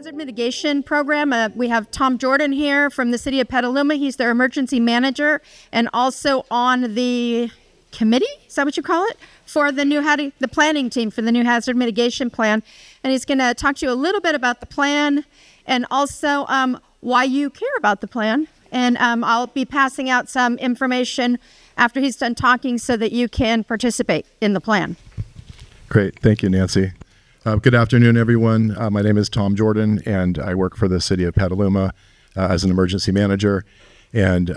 Hazard Mitigation Program. We have Tom Jordan here from the city of Petaluma. He's their emergency manager and also on the committee, is that what you call it? For the planning team for the new hazard mitigation plan. And he's going to talk to you a little bit about the plan and also why you care about the plan. And I'll be passing out some information after he's done talking so that you can participate in the plan. Great. Thank you, Nancy. Good afternoon, everyone. My name is Tom Jordan, and I work for the city of Petaluma as an emergency manager. And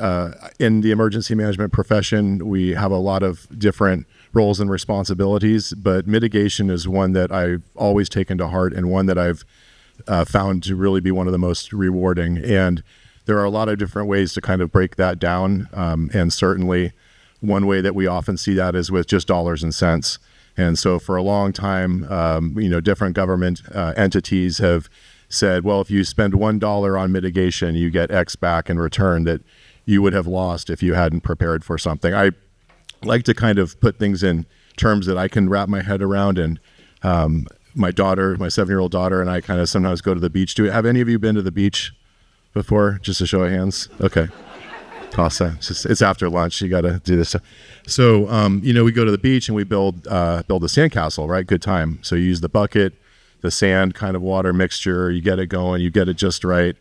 in the emergency management profession, we have a lot of different roles and responsibilities, but mitigation is one that I've always taken to heart and one that I've found to really be one of the most rewarding. And there are a lot of different ways to kind of break that down. And certainly one way that we often see that is with just dollars and cents. And so for a long time, different government entities have said, well, if you spend $1 on mitigation, you get X back in return that you would have lost if you hadn't prepared for something. I like to kind of put things in terms that I can wrap my head around. And my 7-year-old daughter, and I kind of sometimes go to the beach. Have any of you been to the beach before? Just a show of hands. Okay. Awesome. It's after lunch. You got to do this. So, we go to the beach and we build a sandcastle, right? Good time. So you use the bucket, the sand kind of water mixture. You get it going. You get it just right.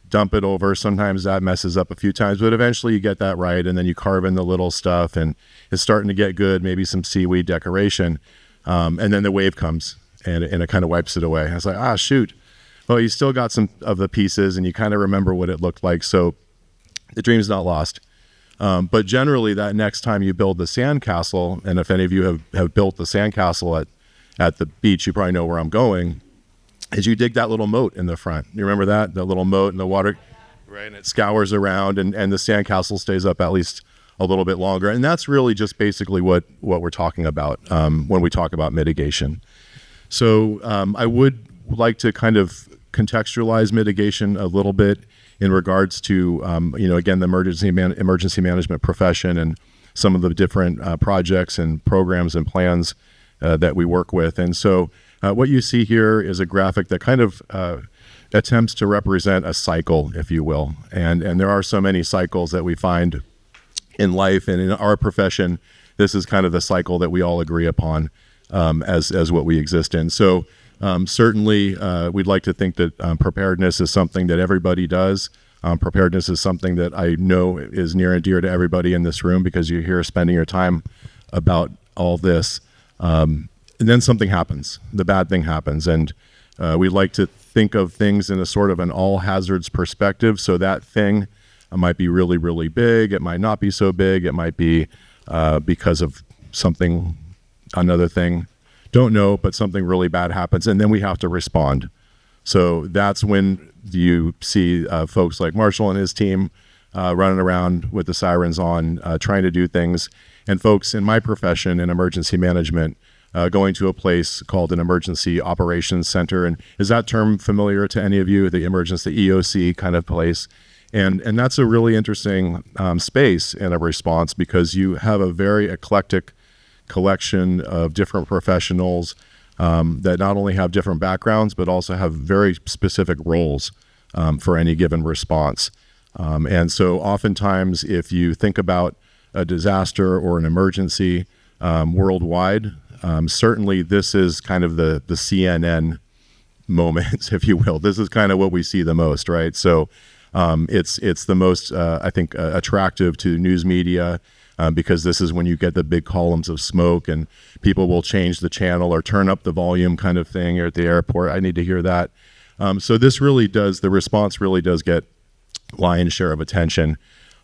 Dump it over. Sometimes that messes up a few times, but eventually you get that right. And then you carve in the little stuff and it's starting to get good. Maybe some seaweed decoration. And then the wave comes and it kind of wipes it away. I was like, shoot. Well, you still got some of the pieces and you kind of remember what it looked like. So the dream's not lost. But generally that next time you build the sandcastle, and if any of you have built the sandcastle at the beach, you probably know where I'm going, is you dig that little moat in the front. You remember that? The little moat in the water, right? And it scours around and the sandcastle stays up at least a little bit longer. And that's really just basically what we're talking about when we talk about mitigation. So I would like to kind of contextualize mitigation a little bit in regards to, again, the emergency management profession and some of the different projects and programs and plans that we work with. And so what you see here is a graphic that kind of attempts to represent a cycle, if you will. And there are so many cycles that we find in life, and in our profession, this is kind of the cycle that we all agree upon as what we exist in. So certainly, we'd like to think that preparedness is something that everybody does. Preparedness is something that I know is near and dear to everybody in this room because you're here spending your time about all this. And then something happens. The bad thing happens. And we like to think of things in a sort of an all hazards perspective. So that thing might be really, really big. It might not be so big. It might be because of another thing. Don't know, but something really bad happens, and then we have to respond. So that's when you see folks like Marshall and his team running around with the sirens on, trying to do things, and folks in my profession in emergency management going to a place called an emergency operations center. And is that term familiar to any of you? The EOC kind of place, and that's a really interesting space in a response because you have a very eclectic collection of different professionals that not only have different backgrounds, but also have very specific roles for any given response. And so oftentimes, if you think about a disaster or an emergency worldwide, certainly this is kind of the CNN moment, if you will. This is kind of what we see the most, right? So it's the most, I think, attractive to news media, because this is when you get the big columns of smoke and people will change the channel or turn up the volume kind of thing. You're at the airport, I need to hear that. So this really does, the response really does get lion's share of attention,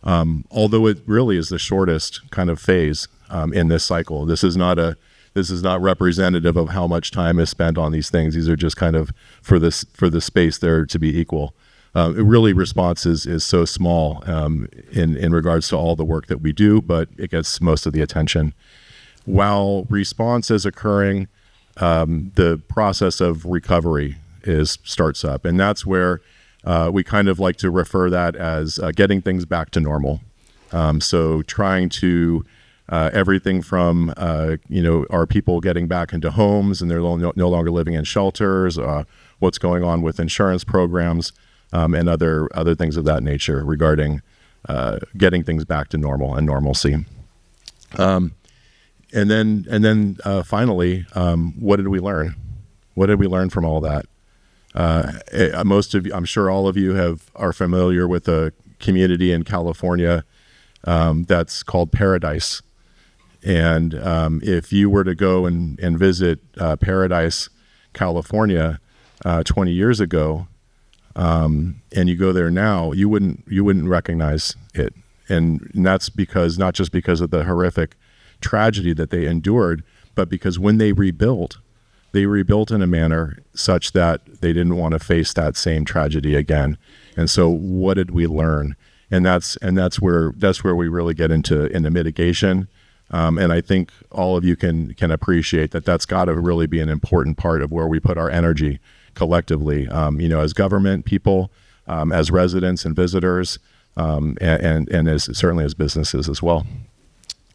although it really is the shortest kind of phase in this cycle. This is not representative of how much time is spent on these things. These are just kind of for the space there to be equal. Really, response is so small in regards to all the work that we do, but it gets most of the attention. While response is occurring, the process of recovery starts up, and that's where we kind of like to refer that as getting things back to normal. So trying to everything from, are people getting back into homes and they're no longer living in shelters, what's going on with insurance programs, and other things of that nature regarding getting things back to normal and normalcy. And then finally, what did we learn? What did we learn from all that? Most of you, I'm sure all of you are familiar with a community in California that's called Paradise. And if you were to go and visit Paradise, California, 20 years ago, and you go there now, you wouldn't recognize it. And that's not just because of the horrific tragedy that they endured, but because when they rebuilt in a manner such that they didn't want to face that same tragedy again. And so what did we learn? And that's where we really get into mitigation. And I think all of you can appreciate that that's got to really be an important part of where we put our energy collectively, as government people, as residents and visitors, and as certainly as businesses as well.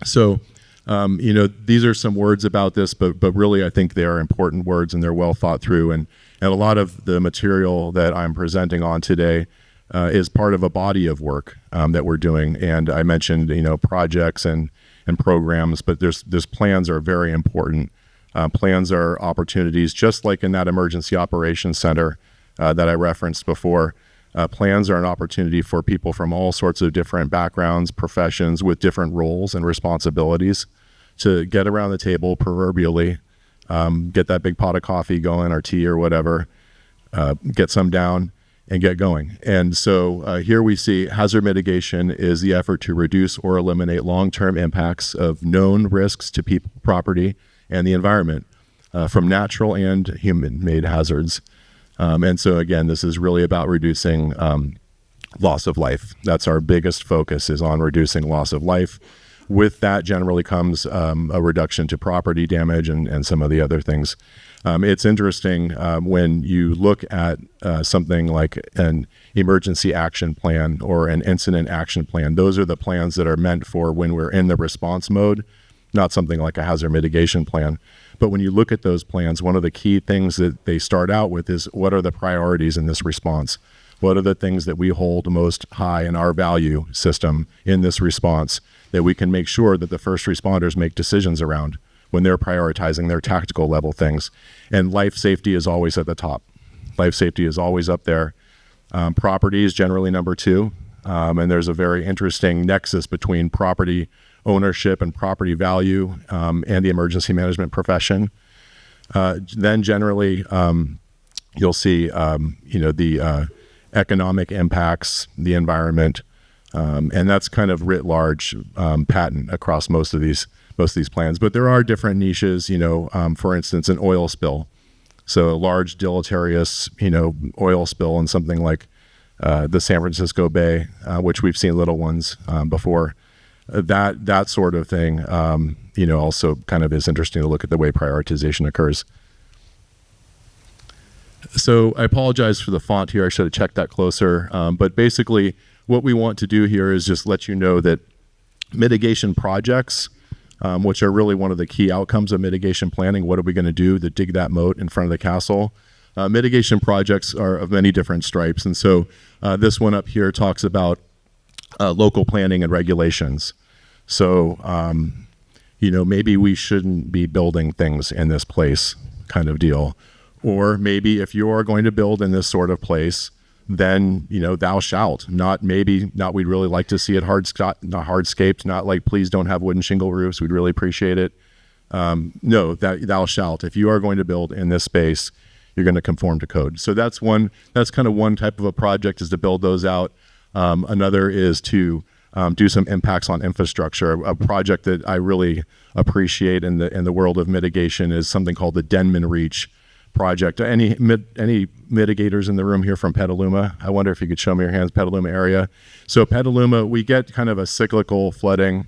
So, these are some words about this, but really I think they are important words and they're well thought through. And a lot of the material that I'm presenting on today is part of a body of work that we're doing. And I mentioned, projects and programs, but there's plans are very important. Plans are opportunities, just like in that emergency operations center that I referenced before. Plans are an opportunity for people from all sorts of different backgrounds, professions with different roles and responsibilities to get around the table proverbially, get that big pot of coffee going or tea or whatever, get some down and get going. And so here we see hazard mitigation is the effort to reduce or eliminate long-term impacts of known risks to people, property, and the environment from natural and human-made hazards. And so again, this is really about reducing loss of life. That's our biggest focus, is on reducing loss of life. With that generally comes a reduction to property damage and some of the other things. It's interesting when you look at something like an emergency action plan or an incident action plan. Those are the plans that are meant for when we're in the response mode, not something like a hazard mitigation plan. But when you look at those plans, one of the key things that they start out with is, what are the priorities in this response? What are the things that we hold most high in our value system in this response that we can make sure that the first responders make decisions around when they're prioritizing their tactical level things? And life safety is always at the top. Life safety is always up there. Property is generally number two. And there's a very interesting nexus between property ownership and property value and the emergency management profession. Then generally, you'll see, the economic impacts, the environment, and that's kind of writ large, patent across most of these plans. But there are different niches, for instance, an oil spill. So a large deleterious, oil spill in something like the San Francisco Bay, which we've seen little ones before. That sort of thing, also kind of is interesting to look at the way prioritization occurs. So I apologize for the font here. I should have checked that closer. But basically, what we want to do here is just let you know that mitigation projects, which are really one of the key outcomes of mitigation planning, what are we going to do to dig that moat in front of the castle? Mitigation projects are of many different stripes. And so this one up here talks about local planning and regulations. So, maybe we shouldn't be building things in this place, kind of deal. Or maybe if you are going to build in this sort of place, then, thou shalt. Not we'd really like to see it hardscaped, not like, please don't have wooden shingle roofs, we'd really appreciate it. No, that thou shalt. If you are going to build in this space, you're going to conform to code. So that's kind of one type of a project, is to build those out. Another is to do some impacts on infrastructure. A project that I really appreciate in the world of mitigation is something called the Denman Reach project. Any mitigators in the room here from Petaluma? I wonder if you could show me your hands, Petaluma area. So Petaluma, we get kind of a cyclical flooding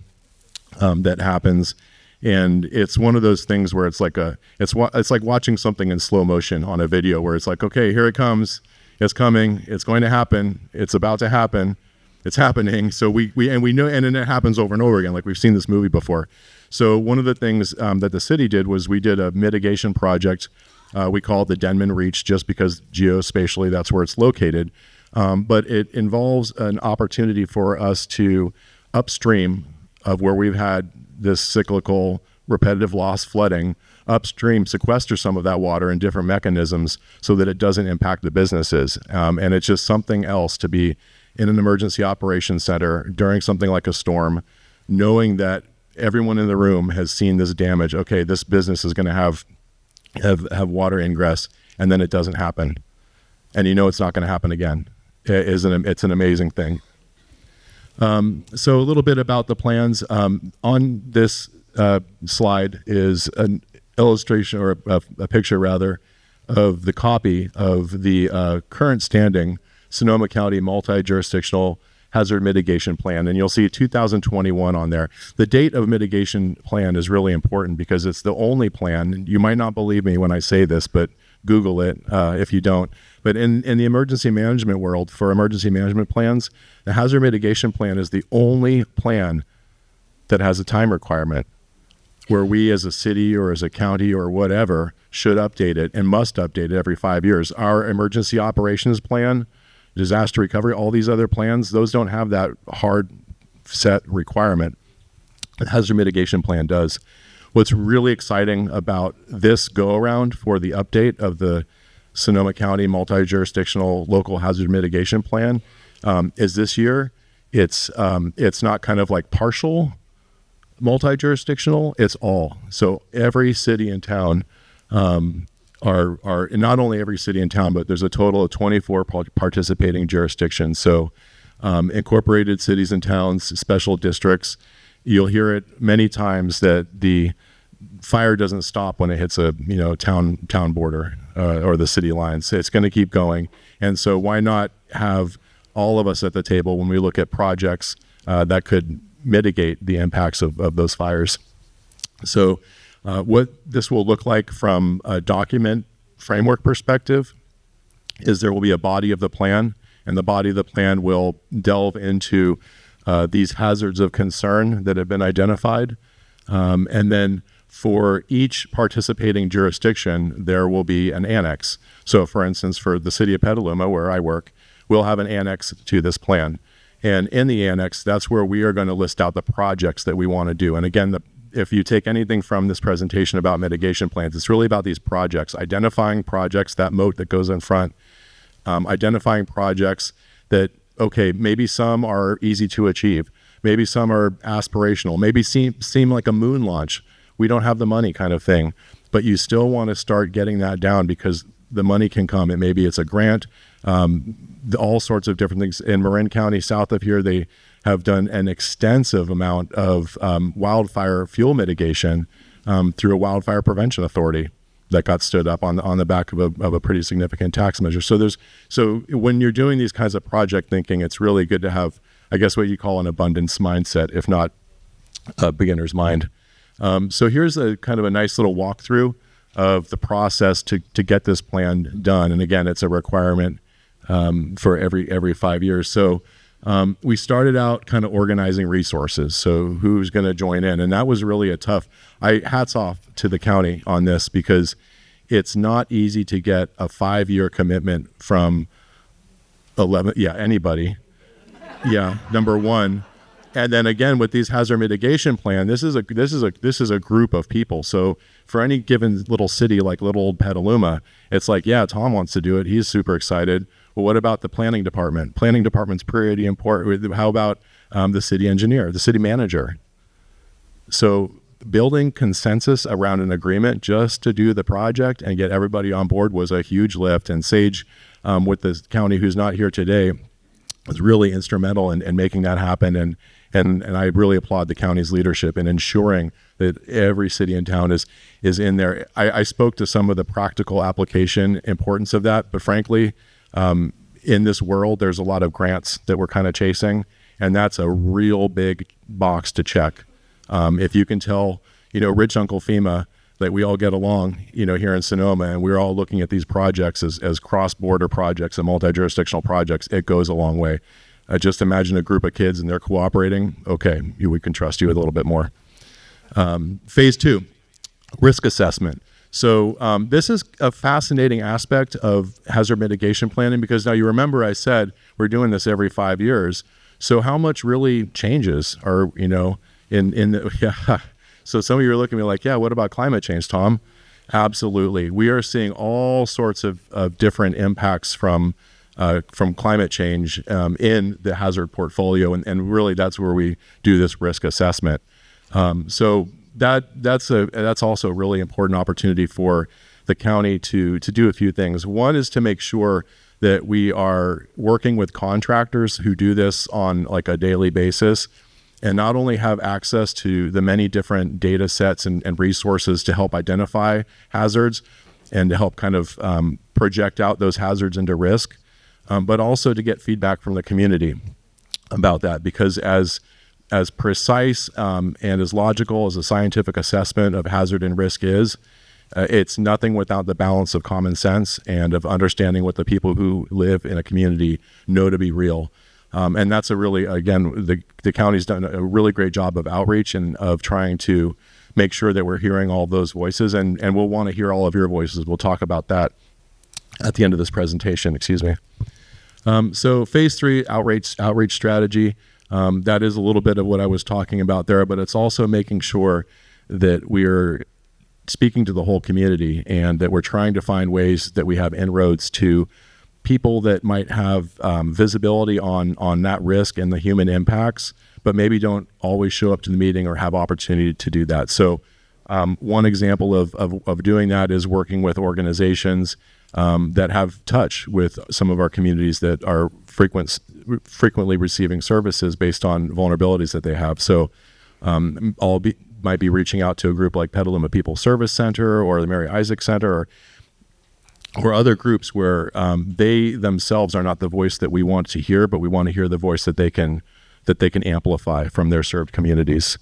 that happens. And it's one of those things where it's like watching something in slow motion on a video, where it's like, okay, here it comes. It's coming. It's going to happen. It's about to happen. it's happening. So we know, and then it happens over and over again. Like we've seen this movie before. So one of the things that the city did was we did a mitigation project. We call it the Denman Reach just because geospatially that's where it's located. But it involves an opportunity for us to upstream of where we've had this cyclical repetitive loss flooding, upstream sequester some of that water in different mechanisms so that it doesn't impact the businesses. And it's just something else to be in an emergency operations center during something like a storm, knowing that everyone in the room has seen this damage. Okay, this business is going to have water ingress, and then it doesn't happen. And you know it's not going to happen again. It's an amazing thing. So a little bit about the plans. On this slide is an illustration, or a picture rather, of the copy of the current standing Sonoma County multi-jurisdictional hazard mitigation plan, and you'll see 2021 on there. The date of mitigation plan is really important because it's the only plan. You might not believe me when I say this, but Google it if you don't. But in the emergency management world, for emergency management plans, the hazard mitigation plan is the only plan that has a time requirement where we as a city or as a county or whatever should update it and must update it every 5 years. Our emergency operations plan, disaster recovery, all these other plans, those don't have that hard set requirement. The hazard mitigation plan does. What's really exciting about this go around for the update of the Sonoma County multi-jurisdictional local hazard mitigation plan is this year. It's not kind of like partial multi-jurisdictional, it's all. So every city and town are not only every city and town, but there's a total of 24 participating jurisdictions. So incorporated cities and towns, special districts. You'll hear it many times that the fire doesn't stop when it hits a town border or the city lines. It's going to keep going. And so why not have all of us at the table when we look at projects that could mitigate the impacts of those fires? So what this will look like from a document framework perspective is there will be a body of the plan, and the body of the plan will delve into these hazards of concern that have been identified. And then for each participating jurisdiction, there will be an annex. So for instance, for the city of Petaluma, where I work, we'll have an annex to this plan. And in the annex, that's where we are going to list out the projects that we want to do. And again, if you take anything from this presentation about mitigation plans, it's really about these projects, identifying projects, that moat that goes in front, identifying projects that, okay, maybe some are easy to achieve, maybe some are aspirational, maybe seem like a moon launch. We don't have the money kind of thing, but you still want to start getting that down because the money can come. And maybe it's a grant, all sorts of different things. In Marin County, south of here, they have done an extensive amount of wildfire fuel mitigation through a wildfire prevention authority that got stood up on the back of a pretty significant tax measure. So when you're doing these kinds of project thinking, it's really good to have, I guess, what you call an abundance mindset, if not a beginner's mind. So here's a kind of a nice little walkthrough of the process to get this plan done. And again, it's a requirement for every 5 years. So we started out kind of organizing resources. So who's going to join in? And that was really a tough, hats off to the county on this, because it's not easy to get a 5-year commitment from anybody. Yeah, number one. And then again, with these hazard mitigation plan, this is a group of people. So for any given little city like little old Petaluma, it's like, yeah, Tom wants to do it. He's super excited. Well, what about the planning department? Planning department's pretty important. How about the city engineer, the city manager? So building consensus around an agreement just to do the project and get everybody on board was a huge lift. And Sage, with the county who's not here today, was really instrumental in making that happen. And I really applaud the county's leadership in ensuring that every city and town is in there. I spoke to some of the practical application importance of that, but frankly, in this world, there's a lot of grants that we're kind of chasing, and that's a real big box to check. If you can tell, rich Uncle FEMA that we all get along, here in Sonoma, and we're all looking at these projects as cross-border projects and multi-jurisdictional projects, it goes a long way. Just imagine a group of kids and they're cooperating. Okay, we can trust you a little bit more. Phase 2, risk assessment. So this is a fascinating aspect of hazard mitigation planning, because now you remember I said we're doing this every 5 years. So how much really changes are, in the, yeah. So some of you are looking at me like, yeah, what about climate change, Tom? Absolutely. We are seeing all sorts of different impacts from climate change in the hazard portfolio. And really that's where we do this risk assessment. So that's also a really important opportunity for the county to do a few things. One is to make sure that we are working with contractors who do this on like a daily basis, and not only have access to the many different data sets and resources to help identify hazards and to help kind of project out those hazards into risk, but also to get feedback from the community about that, because as precise and as logical as a scientific assessment of hazard and risk is, it's nothing without the balance of common sense and of understanding what the people who live in a community know to be real. And that's a really, again, the county's done a really great job of outreach and of trying to make sure that we're hearing all of those voices, and we'll want to hear all of your voices. We'll talk about that at the end of this presentation, excuse me. So phase 3, outreach strategy. That is a little bit of what I was talking about there, but it's also making sure that we're speaking to the whole community and that we're trying to find ways that we have inroads to people that might have visibility on that risk and the human impacts, but maybe don't always show up to the meeting or have opportunity to do that. So one example of doing that is working with organizations that have touch with some of our communities that are frequently receiving services based on vulnerabilities that they have. So might be reaching out to a group like Petaluma People Service Center or the Mary Isaac Center or other groups where they themselves are not the voice that we want to hear, but we want to hear the voice that they can amplify from their served communities.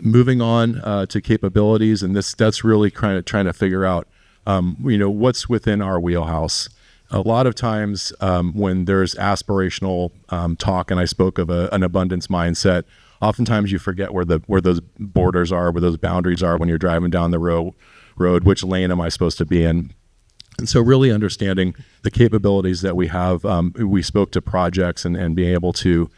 Moving on to capabilities, and that's really trying to figure out what's within our wheelhouse. A lot of times when there's aspirational talk, and I spoke of an abundance mindset, oftentimes you forget where those borders are, where those boundaries are when you're driving down the road, which lane am I supposed to be in? And so really understanding the capabilities that we have. We spoke to projects and being able to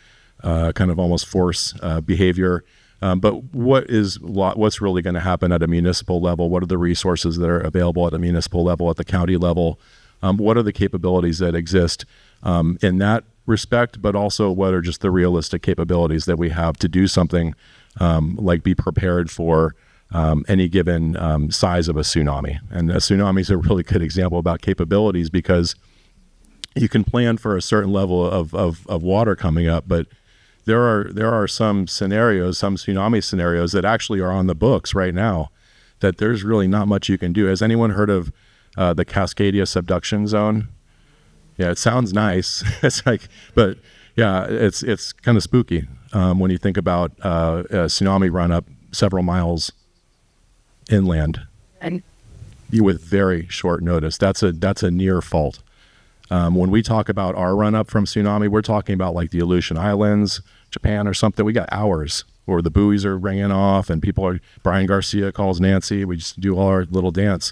kind of almost force behavior. But what's really going to happen at a municipal level? What are the resources that are available at a municipal level, at the county level? What are the capabilities that exist in that respect, but also what are just the realistic capabilities that we have to do something like be prepared for any given size of a tsunami. And a tsunami is a really good example about capabilities, because you can plan for a certain level of water coming up, but there are some tsunami scenarios that actually are on the books right now that there's really not much you can do. Has anyone heard of the Cascadia subduction zone? Yeah, it sounds nice. But yeah, it's kind of spooky when you think about a tsunami run up several miles inland and with very short notice. That's a near fault. When we talk about our run up from tsunami, we're talking about like the Aleutian Islands, Japan or something. We got hours where the buoys are ringing off and Brian Garcia calls Nancy. We just do all our little dance.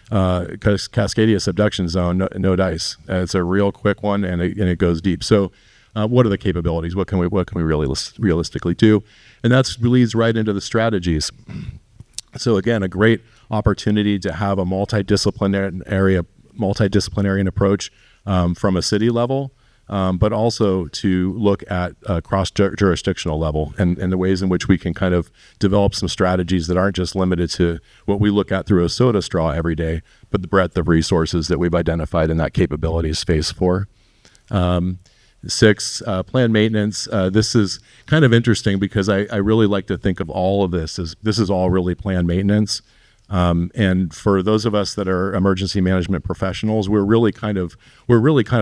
Because Cascadia subduction zone, no dice. It's a real quick one, and it goes deep. So, what are the capabilities? What can we really realistically do? And that leads right into the strategies. So again, a great opportunity to have a multidisciplinary approach from a city level, but also to look at a cross-jurisdictional level and the ways in which we can kind of develop some strategies that aren't just limited to what we look at through a soda straw every day, but the breadth of resources that we've identified in that capabilities phase 4. 6, planned maintenance. This is kind of interesting because I really like to think of all of this as this is all really planned maintenance. And for those of us that are emergency management professionals, we're really kind of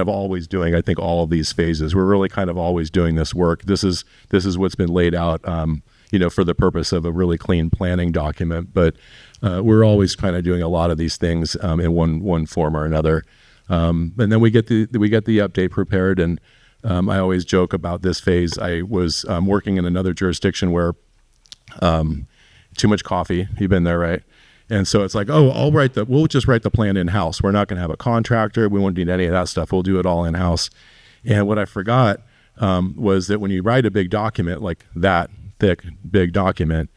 always doing, I think, all of these phases. We're really kind of always doing this work. This is what's been laid out, for the purpose of a really clean planning document. But we're always kind of doing a lot of these things in one form or another. And then we get the update prepared, and I always joke about this phase. I was working in another jurisdiction where too much coffee. You've been there, right? And so it's like, oh, we'll just write the plan in-house. We're not going to have a contractor. We won't need any of that stuff. We'll do it all in-house. And what I forgot was that when you write a big document, like that thick, big document,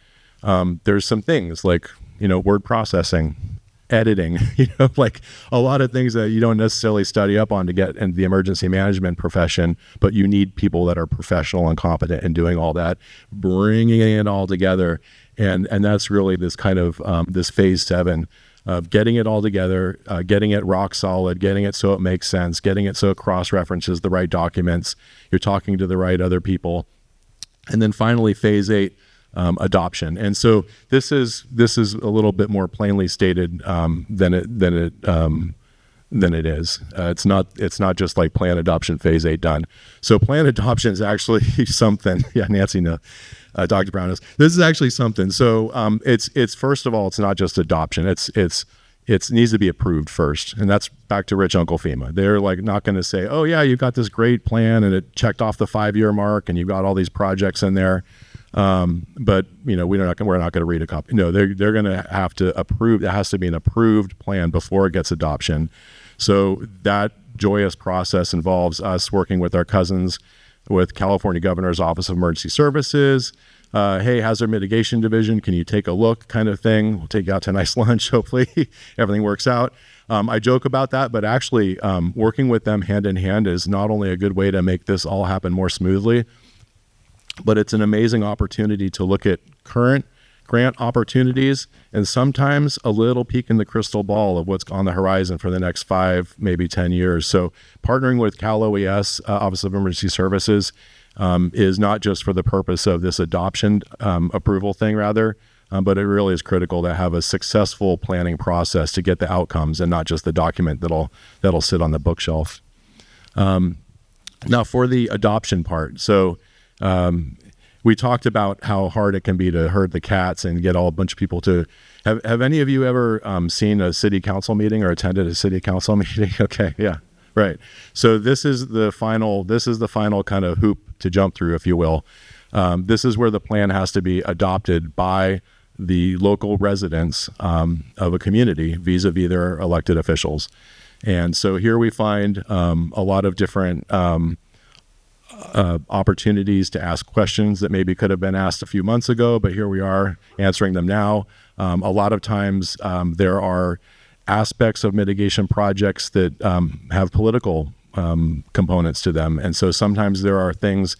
there's some things like, word processing, editing, like a lot of things that you don't necessarily study up on to get into the emergency management profession, but you need people that are professional and competent in doing all that, bringing it all together. And that's really this kind of this phase 7 of getting it all together, getting it rock solid, getting it so it makes sense, getting it so it cross-references the right documents, you're talking to the right other people. And then finally, phase 8, adoption. And so this is a little bit more plainly stated than it is. It's not just like plan adoption phase 8 done. So plan adoption is actually something. Yeah, Nancy, no, Dr. Brown knows. This is actually something. So it's first of all, it's not just adoption. It needs to be approved first, and that's back to rich Uncle FEMA. They're like not going to say, oh yeah, you've got this great plan and it checked off the 5-year mark and you've got all these projects in there. But we're not going to read a copy. No, they're going to have to approve. It has to be an approved plan before it gets adoption. So that joyous process involves us working with our cousins with California Governor's Office of Emergency Services. Hey, Hazard Mitigation Division, can you take a look kind of thing? We'll take you out to a nice lunch. Hopefully everything works out. I joke about that, but actually working with them hand in hand is not only a good way to make this all happen more smoothly, but it's an amazing opportunity to look at current grant opportunities and sometimes a little peek in the crystal ball of what's on the horizon for the next 5, maybe 10 years. So partnering with Cal OES, Office of Emergency Services, is not just for the purpose of this adoption approval thing, rather, but it really is critical to have a successful planning process to get the outcomes and not just the document that'll sit on the bookshelf. Now for the adoption part. So we talked about how hard it can be to herd the cats and get a bunch of people to have any of you ever seen a city council meeting or attended a city council meeting? Okay. Yeah. Right. So this is the final kind of hoop to jump through, if you will. This is where the plan has to be adopted by the local residents of a community vis-a-vis their elected officials. And so here we find a lot of different opportunities to ask questions that maybe could have been asked a few months ago, but here we are answering them now. A lot of times there are aspects of mitigation projects that have political components to them. And so sometimes there are things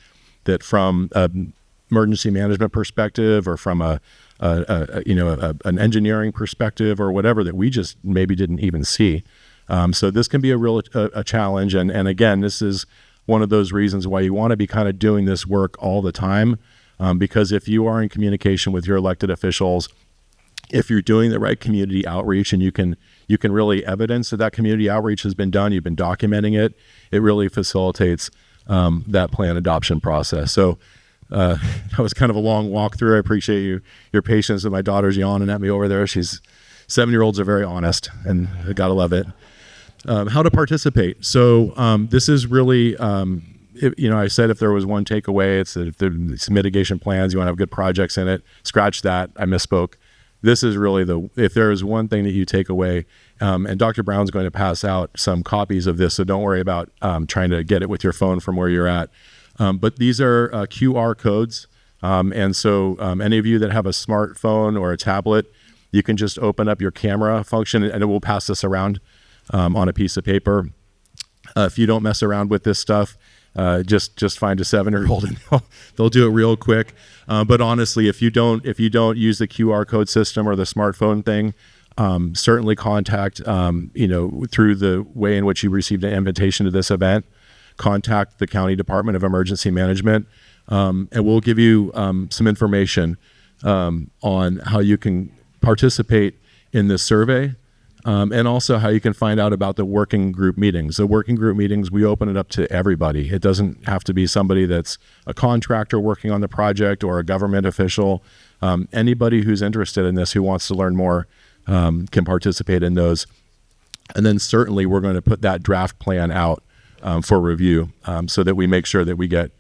that from an emergency management perspective or from an engineering perspective or whatever that we just maybe didn't even see. So this can be a challenge. And again, this is one of those reasons why you want to be kind of doing this work all the time. Because if you are in communication with your elected officials, if you're doing the right community outreach and you can really evidence that community outreach has been done, you've been documenting it, it really facilitates that plan adoption process. So that was kind of a long walkthrough. I appreciate your patience. And my daughter's yawning at me over there. 7-year-olds are very honest, and I gotta love it. How to participate. So this is really, I said if there was one takeaway, it's that if there's mitigation plans, you want to have good projects in it. Scratch that. I misspoke. This is really if there is one thing that you take away, and Dr. Brown's going to pass out some copies of this, so don't worry about trying to get it with your phone from where you're at. But these are QR codes. And so any of you that have a smartphone or a tablet, you can just open up your camera function and it will pass this around on a piece of paper. If you don't mess around with this stuff, just find a 7-year-old and they'll do it real quick. But honestly, if you don't use the QR code system or the smartphone thing, certainly contact, through the way in which you received an invitation to this event, contact the County Department of Emergency Management, and we'll give you some information on how you can participate in this survey. And also how you can find out about the working group meetings. The working group meetings, we open it up to everybody. It doesn't have to be somebody that's a contractor working on the project or a government official. Anybody who's interested in this, who wants to learn more, can participate in those. And then certainly we're going to put that draft plan out for review, so that we make sure that we get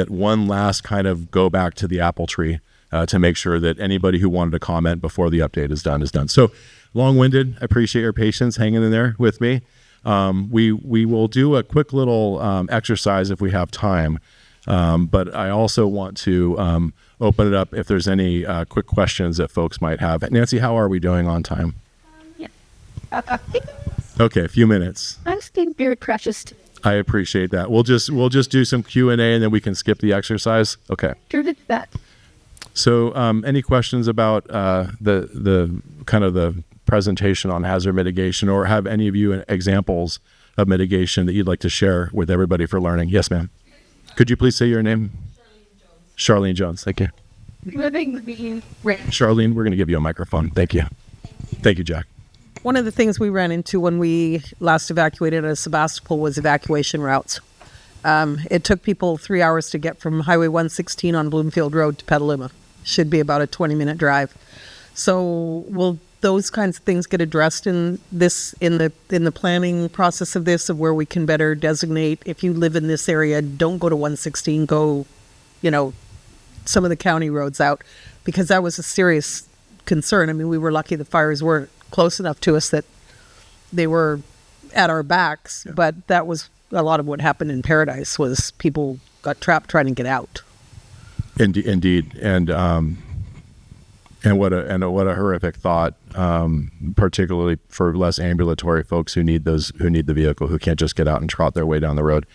one last kind of go back to the apple tree to make sure that anybody who wanted to comment before the update is done. So long-winded. I appreciate your patience hanging in there with me. We will do a quick little exercise if we have time, but I also want to open it up if there's any quick questions that folks might have. Nancy, how are we doing on time? Yeah. Okay, a few minutes. I'm still very precious. I appreciate that. We'll just do some Q&A and then we can skip the exercise. Okay. Turn that. So, any questions about the kind of the presentation on hazard mitigation, or have any of you examples of mitigation that you'd like to share with everybody for learning? Yes, ma'am. Could you please say your name? Charlene Jones. Thank you. Charlene, we're going to give you a microphone. Thank you. Thank you, Jack. One of the things we ran into when we last evacuated at Sebastopol was evacuation routes. It took people 3 hours to get from Highway 116 on Bloomfield Road to Petaluma. Should be about a 20-minute drive. So will those kinds of things get addressed in the planning process of this, of where we can better designate, if you live in this area, don't go to 116, go, some of the county roads out, because that was a serious concern. I mean, we were lucky the fires weren't close enough to us that they were at our backs, but that was a lot of what happened in Paradise, was people got trapped trying to get out. Indeed, and what a horrific thought, particularly for less ambulatory folks who need the vehicle, who can't just get out and trot their way down the road.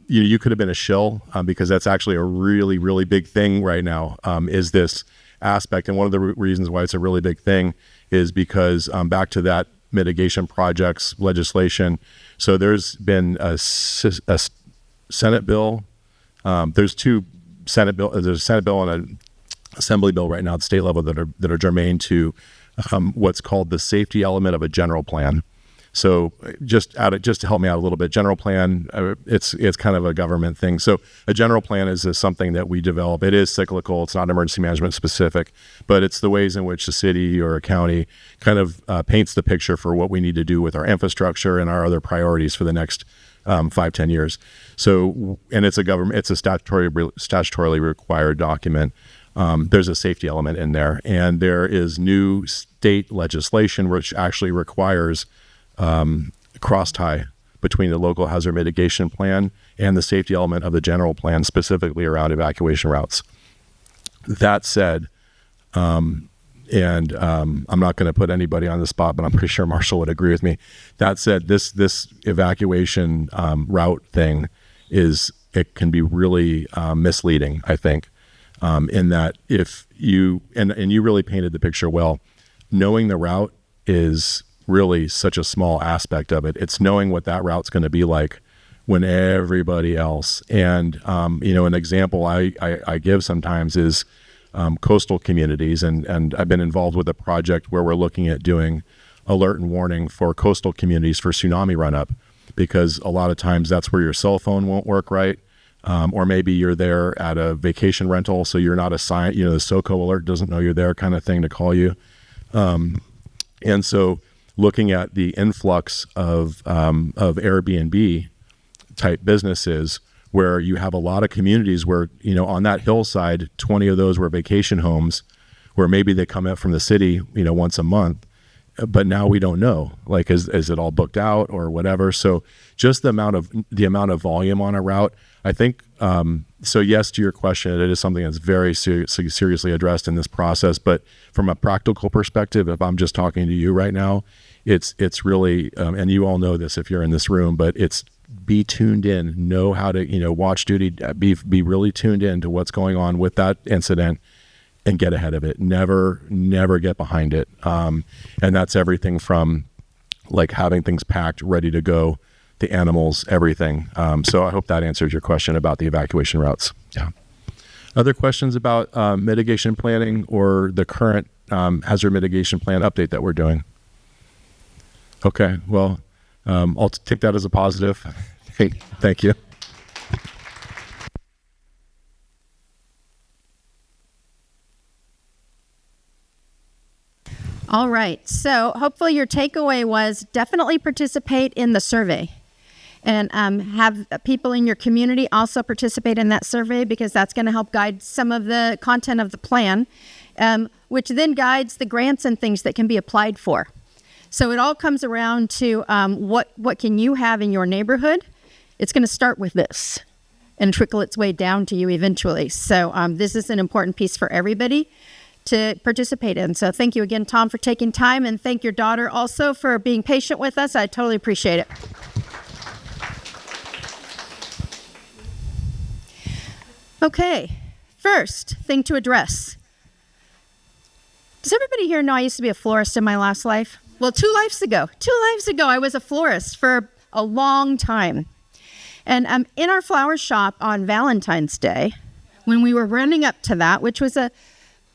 You could have been a shill, because that's actually a really, really big thing right now, is this aspect. And one of the reasons why it's a really big thing is because back to that mitigation projects legislation. So there's been a Senate bill. There's two Senate bill. There's a Senate bill and an Assembly bill right now at the state level that are germane to what's called the safety element of a general plan. So just to help me out a little bit, general plan, it's kind of a government thing. So a general plan is something that we develop. It is cyclical. It's not emergency management specific, but it's the ways in which the city or a county kind of paints the picture for what we need to do with our infrastructure and our other priorities for the next 5-10 years. So, and it's a statutorily required document. There's a safety element in there, and there is new state legislation which actually requires cross-tie between the local hazard mitigation plan and the safety element of the general plan, specifically around evacuation routes. That said, I'm not going to put anybody on the spot, but I'm pretty sure Marshall would agree with me. That said, this evacuation route thing it can be really misleading, I think, in that if you, and you really painted the picture well, knowing the route is really such a small aspect of it. It's knowing what that route's going to be like when everybody else. And, an example I give sometimes is coastal communities. And I've been involved with a project where we're looking at doing alert and warning for coastal communities for tsunami run-up, because a lot of times that's where your cell phone won't work right. Or maybe you're there at a vacation rental, so you're not assigned, the SOCO alert doesn't know you're there kind of thing to call you. And so looking at the influx of Airbnb type businesses, where you have a lot of communities where, on that hillside, 20 of those were vacation homes, where maybe they come up from the city, once a month, but now we don't know, like, is it all booked out or whatever? So just the amount of volume on a route, I think, so yes, to your question, it is something that's very seriously addressed in this process. But from a practical perspective, if I'm just talking to you right now, it's really, and you all know this if you're in this room, but it's be tuned in, know how to, watch duty, be really tuned in to what's going on with that incident and get ahead of it. Never get behind it. And that's everything from like having things packed, ready to go, the animals, everything. So I hope that answers your question about the evacuation routes. Yeah. Other questions about mitigation planning or the current hazard mitigation plan update that we're doing? Okay, well, I'll take that as a positive. Thank you. All right. So hopefully your takeaway was definitely participate in the survey. And have people in your community also participate in that survey, because that's going to help guide some of the content of the plan, which then guides the grants and things that can be applied for. So it all comes around to what can you have in your neighborhood. It's going to start with this and trickle its way down to you eventually. So this is an important piece for everybody to participate in. So thank you again, Tom, for taking time, and thank your daughter also for being patient with us. I totally appreciate it. Okay, first thing to address. Does everybody here know I used to be a florist in my last life? Well, 2 lives ago, I was a florist for a long time. And in our flower shop on Valentine's Day, when we were running up to that, which was a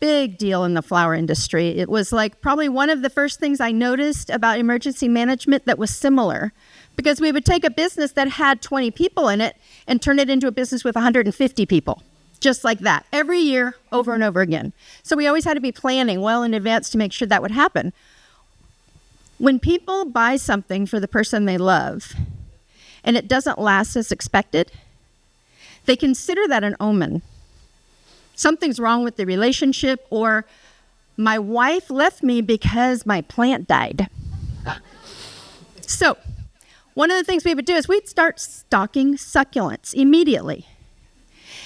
big deal in the flower industry, it was like probably one of the first things I noticed about emergency management that was similar, because we would take a business that had 20 people in it and turn it into a business with 150 people, just like that, every year, over and over again. So we always had to be planning well in advance to make sure that would happen. When people buy something for the person they love and it doesn't last as expected, they consider that an omen. Something's wrong with the relationship, or my wife left me because my plant died. So one of the things we would do is we'd start stocking succulents immediately.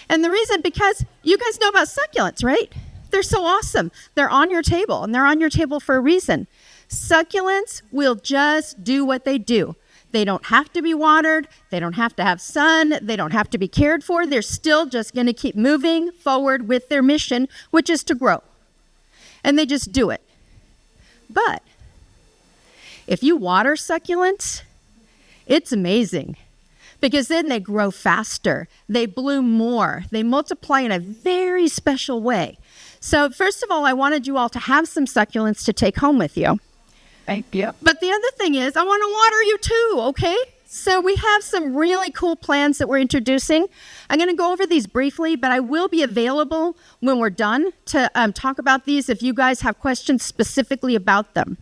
And the reason, because you guys know about succulents, right? They're so awesome. They're on your table, and they're on your table for a reason. Succulents will just do what they do. They don't have to be watered. They don't have to have sun. They don't have to be cared for. They're still just going to keep moving forward with their mission, which is to grow. And they just do it. But if you water succulents, it's amazing, because then they grow faster, they bloom more, they multiply in a very special way. So first of all, I wanted you all to have some succulents to take home with you. Thank you. But the other thing is, I want to water you too, okay? So we have some really cool plans that we're introducing. I'm going to go over these briefly, but I will be available when we're done to talk about these if you guys have questions specifically about them.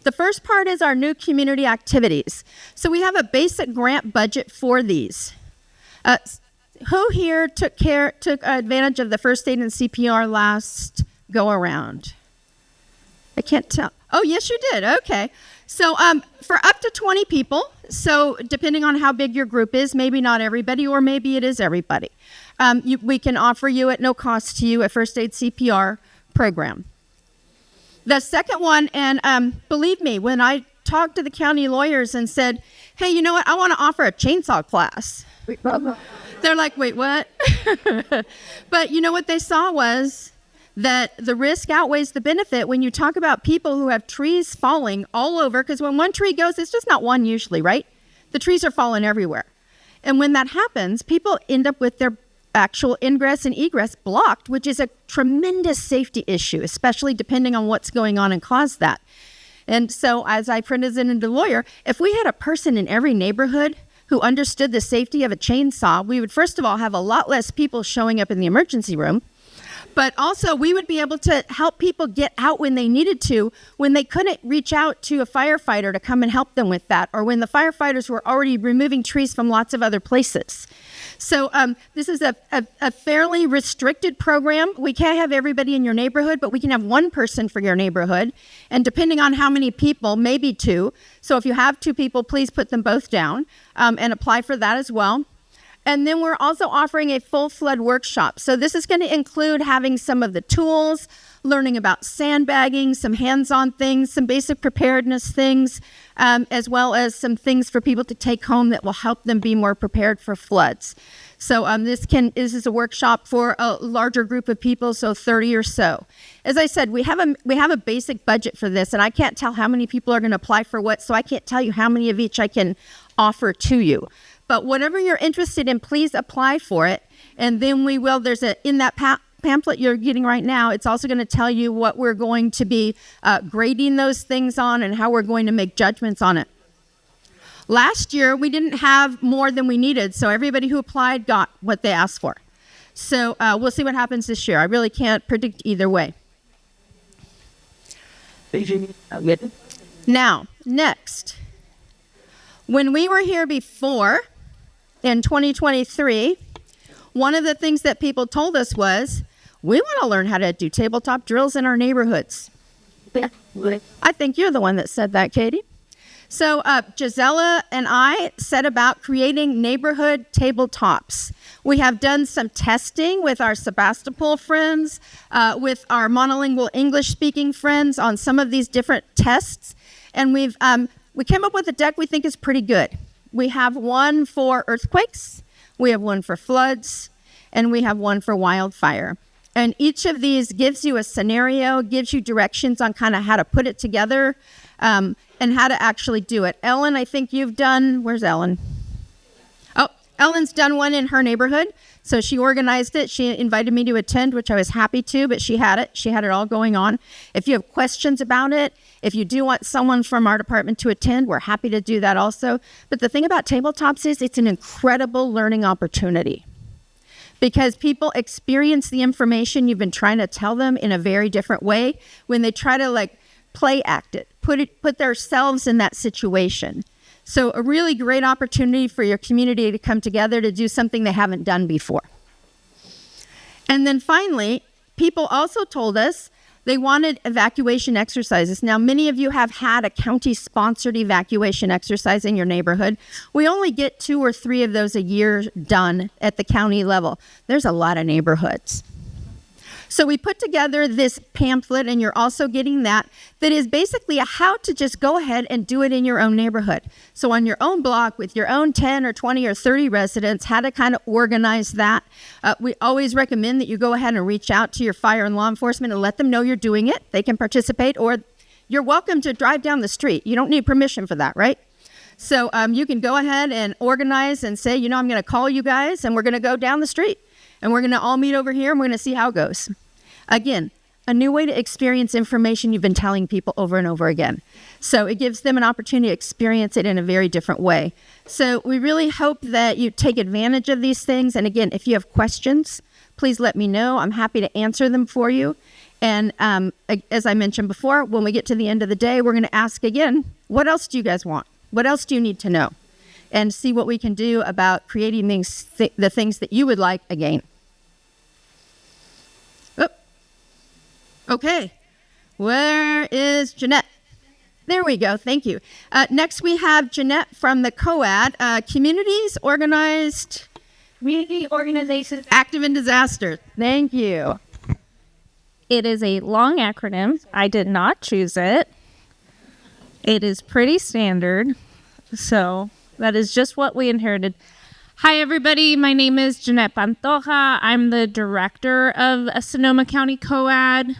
The first part is our new community activities. So we have a basic grant budget for these. Who here took advantage of the first aid and CPR last go around? I can't tell. Oh, yes, you did. Okay. So for up to 20 people, so depending on how big your group is, maybe not everybody, or maybe it is everybody, we can offer you at no cost to you a first aid CPR program. The second one, and believe me, when I talked to the county lawyers and said, hey, you know what, I want to offer a chainsaw class. They're like, wait, what? But you know what they saw was that the risk outweighs the benefit when you talk about people who have trees falling all over, because when one tree goes, it's just not one usually, right? The trees are falling everywhere. And when that happens, people end up with their actual ingress and egress blocked, which is a tremendous safety issue, especially depending on what's going on and caused that. And so as I presented to the lawyer, if we had a person in every neighborhood who understood the safety of a chainsaw, we would first of all have a lot less people showing up in the emergency room. But also, we would be able to help people get out when they needed to, when they couldn't reach out to a firefighter to come and help them with that, or when the firefighters were already removing trees from lots of other places. So this is a fairly restricted program. We can't have everybody in your neighborhood, but we can have one person for your neighborhood. And depending on how many people, maybe 2. So if you have 2 people, please put them both down and apply for that as well. And then we're also offering a full flood workshop. So this is going to include having some of the tools, learning about sandbagging, some hands-on things, some basic preparedness things, as well as some things for people to take home that will help them be more prepared for floods. So this is a workshop for a larger group of people, so 30 or so. As I said, we have a basic budget for this, and I can't tell how many people are going to apply for what, so I can't tell you how many of each I can offer to you. But whatever you're interested in, please apply for it. And then we will, in that pamphlet you're getting right now, it's also going to tell you what we're going to be grading those things on and how we're going to make judgments on it. Last year, we didn't have more than we needed, so everybody who applied got what they asked for. So we'll see what happens this year. I really can't predict either way. Now, next, when we were here before in 2023, one of the things that people told us was, we want to learn how to do tabletop drills in our neighborhoods. I think you're the one that said that, Katie. So Gisela and I set about creating neighborhood tabletops. We have done some testing with our Sebastopol friends, with our monolingual English-speaking friends on some of these different tests. And we came up with a deck we think is pretty good. We have one for earthquakes, we have one for floods, and we have one for wildfire. And each of these gives you a scenario, gives you directions on kind of how to put it together, and how to actually do it. Ellen, I think you've done, where's Ellen? Oh, Ellen's done one in her neighborhood. So she organized it. She invited me to attend, which I was happy to, but she had it. She had it all going on. If you have questions about it, if you do want someone from our department to attend, we're happy to do that also. But the thing about tabletops is it's an incredible learning opportunity, because people experience the information you've been trying to tell them in a very different way when they try to play act it, put themselves in that situation. So a really great opportunity for your community to come together to do something they haven't done before. And then finally, people also told us they wanted evacuation exercises. Now, many of you have had a county-sponsored evacuation exercise in your neighborhood. We only get 2 or 3 of those a year done at the county level. There's a lot of neighborhoods. So we put together this pamphlet, and you're also getting that is basically a how to just go ahead and do it in your own neighborhood. So on your own block with your own 10 or 20 or 30 residents, how to kind of organize that. We always recommend that you go ahead and reach out to your fire and law enforcement and let them know you're doing it. They can participate, or you're welcome to drive down the street. You don't need permission for that, right? So you can go ahead and organize and say, I'm going to call you guys and we're going to go down the street and we're going to all meet over here and we're going to see how it goes. Again, a new way to experience information you've been telling people over and over again. So it gives them an opportunity to experience it in a very different way. So we really hope that you take advantage of these things. And again, if you have questions, please let me know. I'm happy to answer them for you. And as I mentioned before, when we get to the end of the day, we're going to ask again, what else do you guys want? What else do you need to know? And see what we can do about creating the things that you would like again. Okay, where is Jeanette? There we go, thank you. Next we have Jeanette from the COAD, Communities Organized... Community Organizations Active in Disaster. Thank you. It is a long acronym. I did not choose it. It is pretty standard, so that is just what we inherited. Hi, everybody. My name is Jeanette Pantoja. I'm the director of Sonoma County COAD.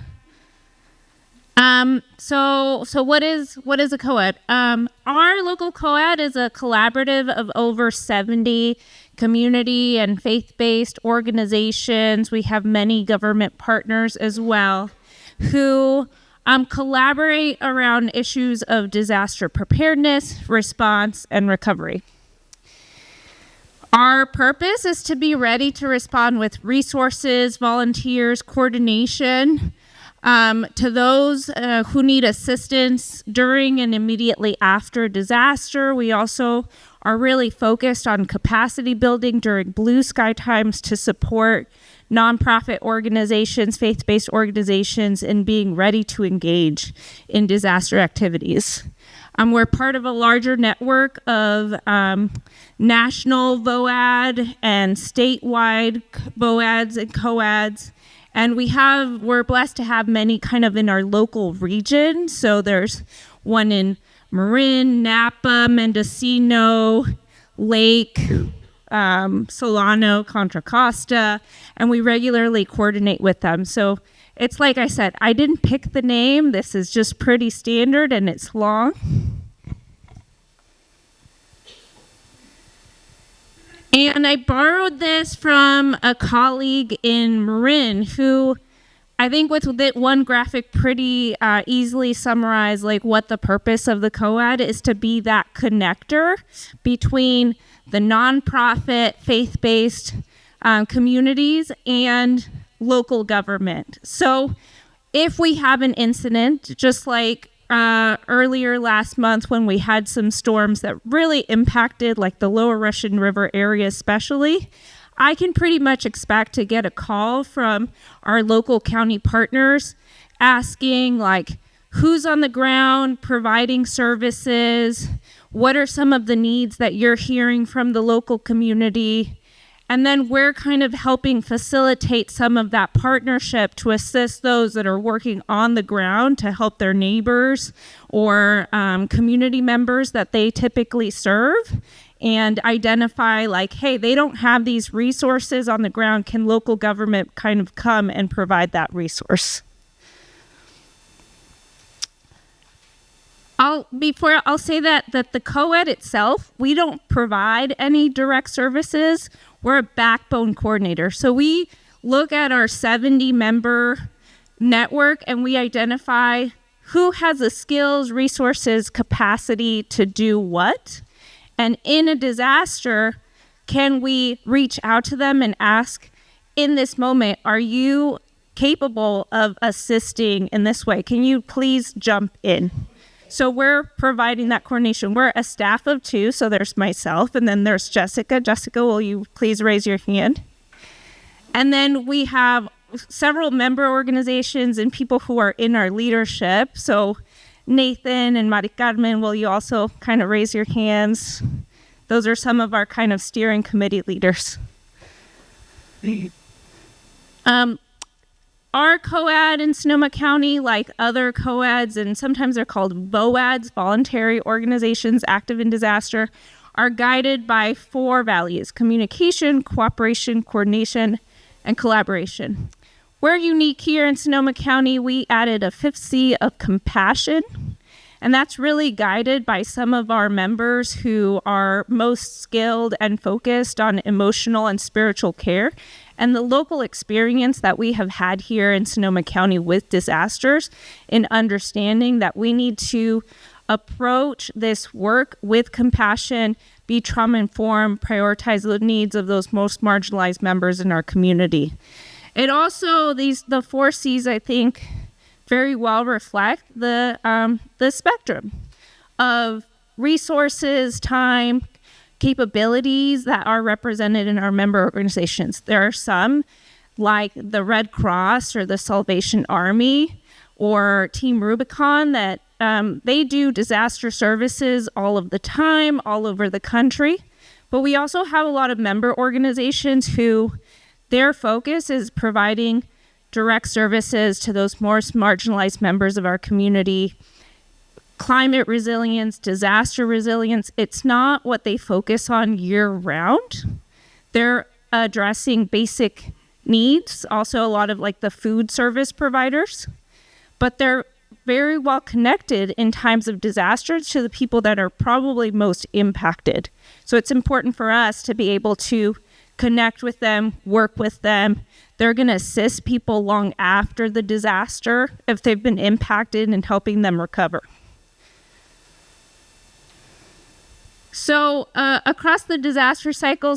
So what is a COAD? Our local COAD is a collaborative of over 70 community and faith-based organizations. We have many government partners as well who collaborate around issues of disaster preparedness, response, and recovery. Our purpose is to be ready to respond with resources, volunteers, coordination to those who need assistance during and immediately after disaster. We also are really focused on capacity building during blue sky times to support nonprofit organizations, faith-based organizations, in being ready to engage in disaster activities. We're part of a larger network of national VOAD and statewide VOADs and COADs. And we're blessed to have many kind of in our local region. So there's one in Marin, Napa, Mendocino, Lake, Solano, Contra Costa, and we regularly coordinate with them. So it's like I said, I didn't pick the name. This is just pretty standard and it's long. And I borrowed this from a colleague in Marin who I think with that one graphic pretty easily summarized like what the purpose of the COAD is, to be that connector between the nonprofit, faith-based communities and local government. So if we have an incident, just like earlier last month when we had some storms that really impacted like the lower Russian River area especially, I can pretty much expect to get a call from our local county partners asking like, who's on the ground providing services, what are some of the needs that you're hearing from the local community, and then we're kind of helping facilitate some of that partnership to assist those that are working on the ground to help their neighbors or community members that they typically serve, and identify like, hey, they don't have these resources on the ground. Can local government kind of come and provide that resource? I'll say that the COAD itself, we don't provide any direct services. We're a backbone coordinator. So we look at our 70-member network and we identify who has the skills, resources, capacity to do what. And in a disaster, can we reach out to them and ask, in this moment, are you capable of assisting in this way? Can you please jump in? So we're providing that coordination. We're a staff of 2, so there's myself, and then there's Jessica. Jessica, will you please raise your hand? And then we have several member organizations and people who are in our leadership. So Nathan and Mari Carmen, will you also kind of raise your hands? Those are some of our kind of steering committee leaders. Our COAD in Sonoma County, like other COADs, and sometimes they're called VOADs, voluntary organizations active in disaster, are guided by 4 values: communication, cooperation, coordination, and collaboration. We're unique here in Sonoma County. We added a 5th C of compassion, and that's really guided by some of our members who are most skilled and focused on emotional and spiritual care. And the local experience that we have had here in Sonoma County with disasters, in understanding that we need to approach this work with compassion, be trauma-informed, prioritize the needs of those most marginalized members in our community. It also, the 4 C's, I think, very well reflect the spectrum of resources, time, capabilities that are represented in our member organizations. There are some, like the Red Cross or the Salvation Army or Team Rubicon, that they do disaster services all of the time, all over the country. But we also have a lot of member organizations who their focus is providing direct services to those most marginalized members of our community. Climate resilience, disaster resilience, it's not what they focus on year round. They're addressing basic needs, also a lot of like the food service providers, but they're very well connected in times of disasters to the people that are probably most impacted. So it's important for us to be able to connect with them, work with them. They're going to assist people long after the disaster if they've been impacted and helping them recover. So across the disaster cycle,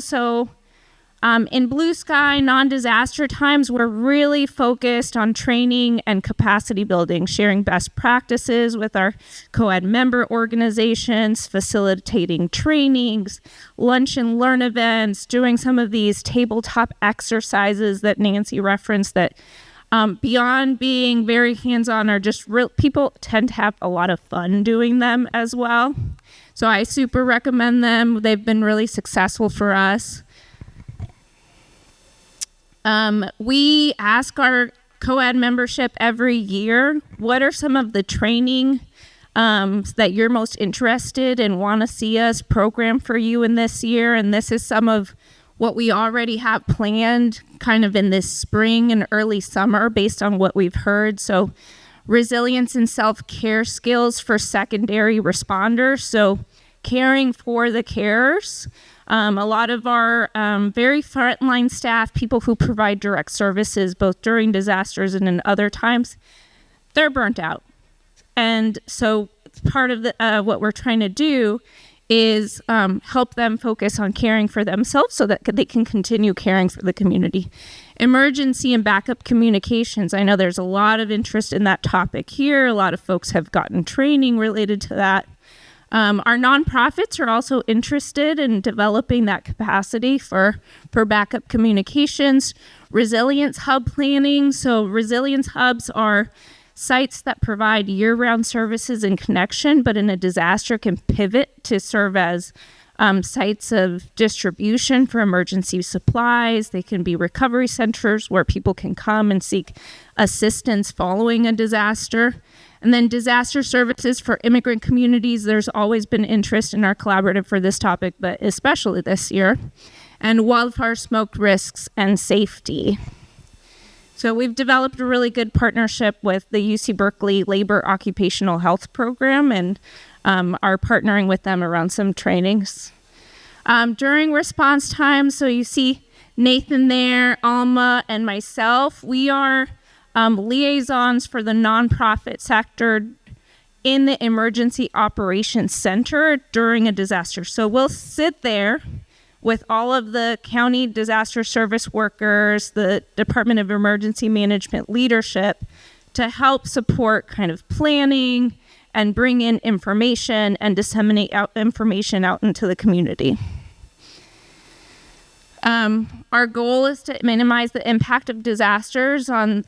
in blue sky, non-disaster times, we're really focused on training and capacity building, sharing best practices with our COAD member organizations, facilitating trainings, lunch and learn events, doing some of these tabletop exercises that Nancy referenced that beyond being very hands-on are just real. People tend to have a lot of fun doing them as well. So I super recommend them. They've been really successful for us. We ask our COAD membership every year, what are some of the training that you're most interested in, want to see us program for you in this year? And this is some of what we already have planned kind of in this spring and early summer based on what we've heard. So resilience and self-care skills for secondary responders. So caring for the carers. A lot of our very frontline staff, people who provide direct services, both during disasters and in other times, they're burnt out. And so part of what we're trying to do is help them focus on caring for themselves so that they can continue caring for the community. Emergency and backup communications. I know there's a lot of interest in that topic here. A lot of folks have gotten training related to that. Our nonprofits are also interested in developing that capacity for backup communications. Resilience hub planning. So resilience hubs are sites that provide year-round services and connection, but in a disaster can pivot to serve as sites of distribution for emergency supplies. They can be recovery centers where people can come and seek assistance following a disaster. And then disaster services for immigrant communities. There's always been interest in our collaborative for this topic, but especially this year. And wildfire smoke risks and safety. So we've developed a really good partnership with the UC Berkeley Labor Occupational Health Program and are partnering with them around some trainings. During response time, so you see Nathan there, Alma, and myself, we are liaisons for the nonprofit sector in the Emergency Operations Center during a disaster. So we'll sit there with all of the county disaster service workers, the Department of Emergency Management leadership to help support kind of planning and bring in information and disseminate information out into the community. Our goal is to minimize the impact of disasters on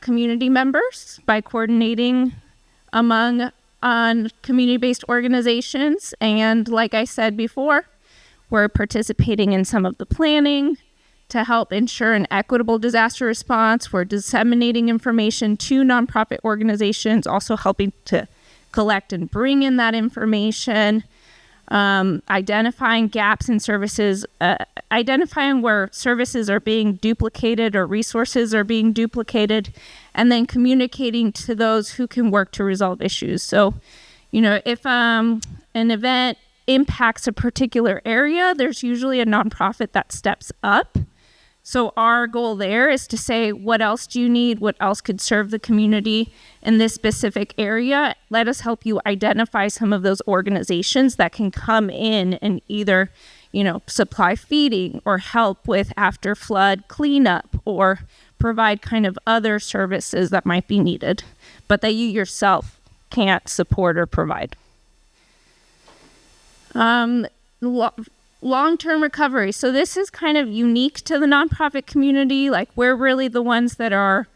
community members by coordinating among community-based organizations. And like I said before, we're participating in some of the planning to help ensure an equitable disaster response. We're disseminating information to nonprofit organizations, also helping to collect and bring in that information, identifying gaps in services, identifying where services are being duplicated or resources are being duplicated, and then communicating to those who can work to resolve issues. So, if an event impacts a particular area, there's usually a nonprofit that steps up. So our goal there is to say, what else do you need? What else could serve the community in this specific area? Let us help you identify some of those organizations that can come in and either, supply feeding or help with after flood cleanup or provide kind of other services that might be needed, but that you yourself can't support or provide. Long-term recovery. So this is kind of unique to the nonprofit community. Like we're really the ones that are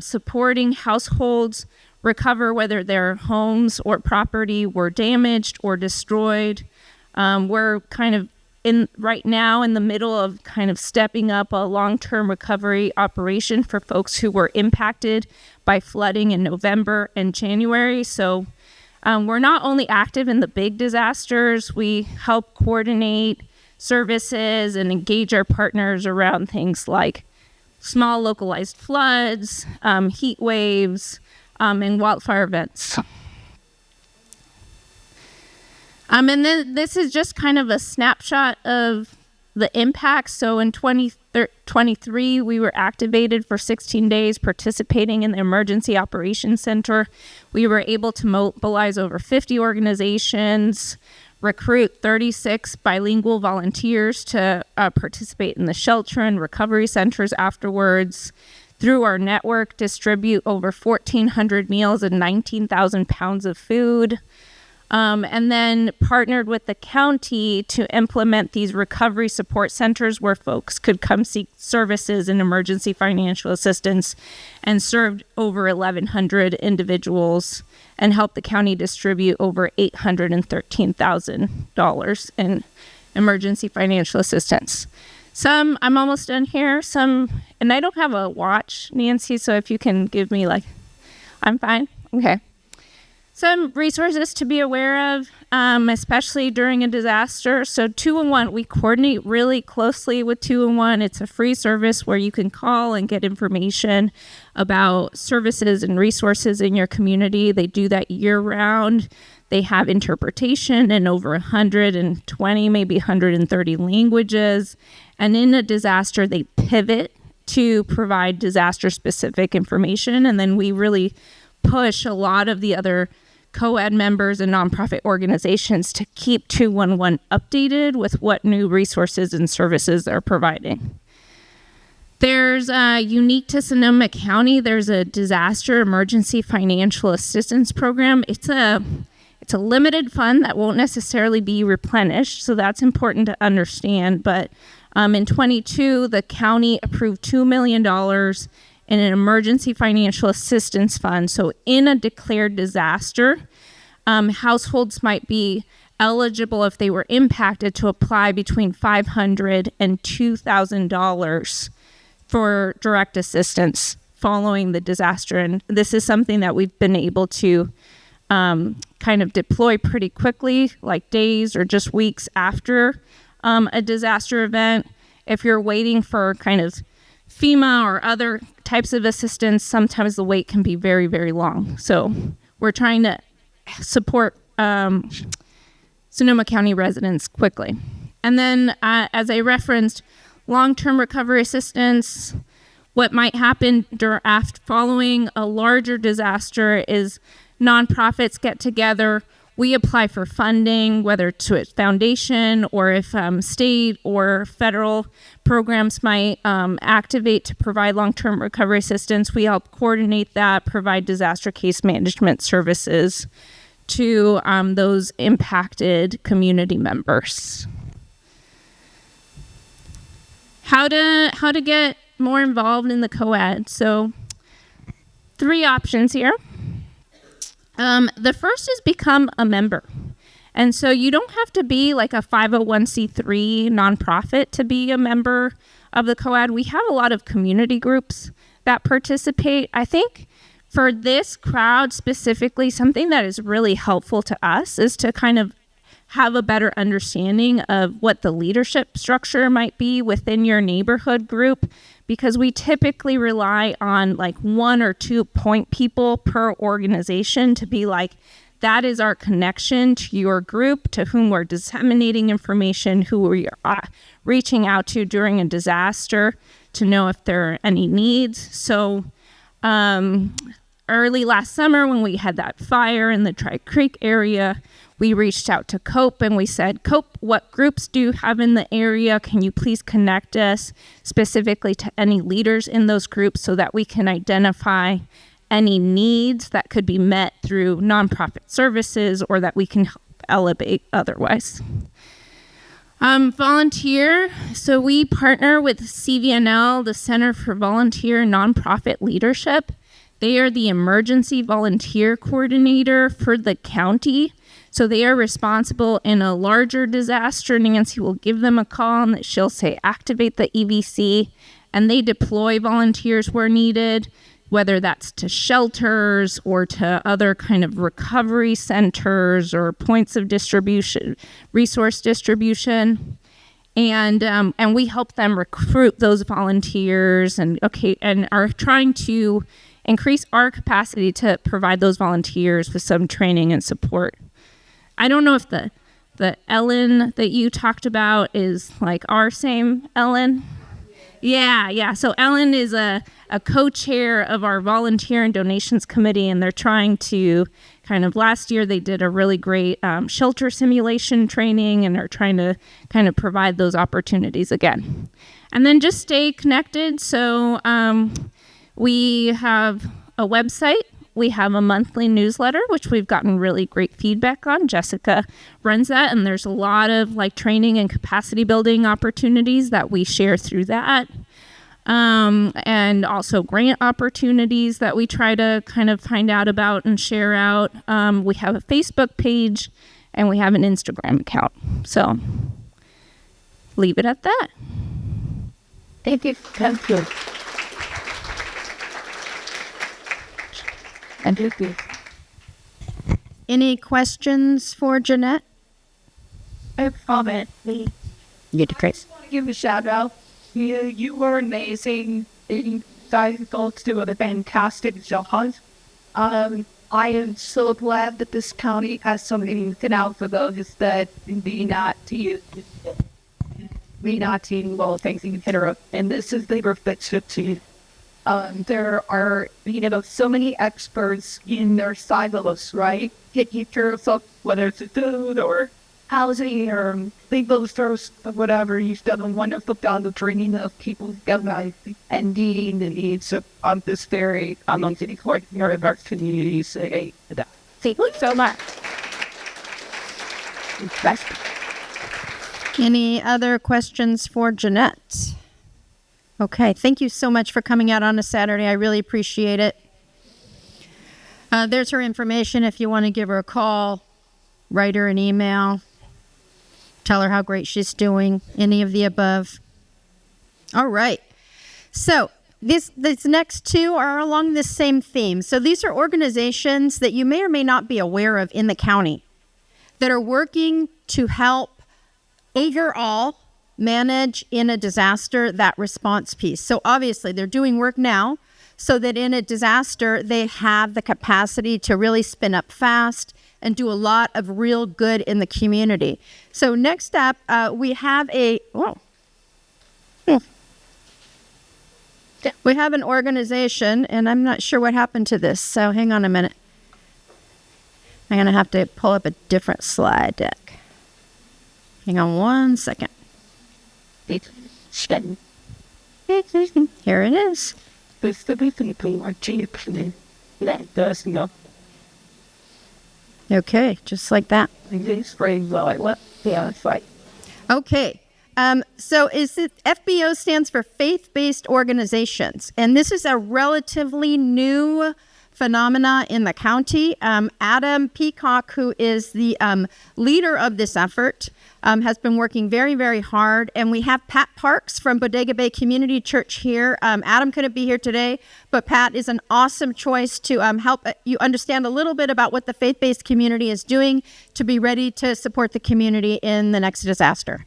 supporting households recover, whether their homes or property were damaged or destroyed. We're kind of right now in the middle of kind of stepping up a long-term recovery operation for folks who were impacted by flooding in November and January. So we're not only active in the big disasters, we help coordinate services and engage our partners around things like small localized floods, heat waves, and wildfire events. And then this is just kind of a snapshot of the impact. So in 2023, we were activated for 16 days participating in the Emergency Operations Center. We were able to mobilize over 50 organizations, recruit 36 bilingual volunteers to participate in the shelter and recovery centers afterwards. Through our network, distribute over 1,400 meals and 19,000 pounds of food. And then partnered with the county to implement these recovery support centers where folks could come seek services and emergency financial assistance, and served over 1,100 individuals and helped the county distribute over $813,000 in emergency financial assistance. I'm almost done here. And I don't have a watch, Nancy, so if you can give me I'm fine. Okay. Some resources to be aware of, especially during a disaster. So 211, we coordinate really closely with 211. It's a free service where you can call and get information about services and resources in your community. They do that year round. They have interpretation in over 120, maybe 130 languages. And in a disaster, they pivot to provide disaster-specific information. And then we really push a lot of the other COAD members and nonprofit organizations to keep 211 updated with what new resources and services they're providing. There's unique to Sonoma County, there's a disaster emergency financial assistance program. It's a limited fund that won't necessarily be replenished, so that's important to understand. But in 22, the county approved $2 million in an emergency financial assistance fund. So in a declared disaster, households might be eligible if they were impacted to apply between $500 and $2,000 for direct assistance following the disaster. And this is something that we've been able to kind of deploy pretty quickly, like days or just weeks after a disaster event. If you're waiting for kind of FEMA or other types of assistance, sometimes the wait can be very, very long. So we're trying to support Sonoma County residents quickly. And then, as I referenced, long-term recovery assistance. What might happen following a larger disaster is nonprofits get together. We apply for funding, whether to a foundation or if state or federal programs might activate to provide long-term recovery assistance. We help coordinate that, provide disaster case management services to those impacted community members. How to get more involved in the COAD. So 3 options here. The first is become a member. And so you don't have to be like a 501c3 nonprofit to be a member of the COAD. We have a lot of community groups that participate. I think for this crowd specifically, something that is really helpful to us is to kind of have a better understanding of what the leadership structure might be within your neighborhood group, because we typically rely on like 1 or 2 point people per organization to be like, that is our connection to your group, to whom we're disseminating information, who we are reaching out to during a disaster to know if there are any needs. So early last summer when we had that fire in the Tri Creek area, we reached out to COPE and we said, COPE, what groups do you have in the area? Can you please connect us specifically to any leaders in those groups so that we can identify any needs that could be met through nonprofit services or that we can help elevate otherwise. Volunteer. So we partner with CVNL, the Center for Volunteer and Nonprofit Leadership. They are the emergency volunteer coordinator for the county. So they are responsible in a larger disaster. Nancy will give them a call and she'll say, activate the EVC, and they deploy volunteers where needed, whether that's to shelters or to other kind of recovery centers or points of distribution, resource distribution. And we help them recruit those volunteers and are trying to increase our capacity to provide those volunteers with some training and support. I don't know if the Ellen that you talked about is like our same Ellen. Yeah. So Ellen is a co-chair of our volunteer and donations committee, and they're trying to kind of, last year they did a really great shelter simulation training, and are trying to kind of provide those opportunities again. And then just stay connected. So we have a website. We have a monthly newsletter, which we've gotten really great feedback on. Jessica runs that, and there's a lot of like training and capacity building opportunities that we share through that. And also grant opportunities that we try to kind of find out about and share out. We have a Facebook page and we have an Instagram account. So leave it at that. Thank you. Thank you. Any questions for Jeanette? I have a comment. You did great. I just want to give a shout out. You were amazing. You guys both do a fantastic job. I am so glad that this county has something to out for those that be not well thinking hitter. And this is the group that should see. There are, so many experts in their silos, right? Taking care of whether it's food or housing or legal service or whatever. You've done a wonderful job of bringing those people together and meeting the needs of this very important part of our community. Thank you so much. Any other questions for Jeanette? Okay, thank you so much for coming out on a Saturday. I really appreciate it. There's her information if you want to give her a call, write her an email, tell her how great she's doing, any of the above. All right. So these next two are along this same theme. So these are organizations that you may or may not be aware of in the county that are working to help overall manage in a disaster that response piece. So obviously they're doing work now so that in a disaster they have the capacity to really spin up fast and do a lot of real good in the community. So next up, we have we have an organization, and I'm not sure what happened to this, so hang on a minute. I'm going to have to pull up a different slide deck. Hang on one second. Here it is. Okay, just like that. Okay. So FBO stands for Faith-Based Organizations, and this is a relatively new phenomena in the county. Adam Peacock, who is the leader of this effort, has been working very, very hard. And we have Pat Parks from Bodega Bay Community Church here. Adam couldn't be here today, but Pat is an awesome choice to help you understand a little bit about what the faith-based community is doing to be ready to support the community in the next disaster.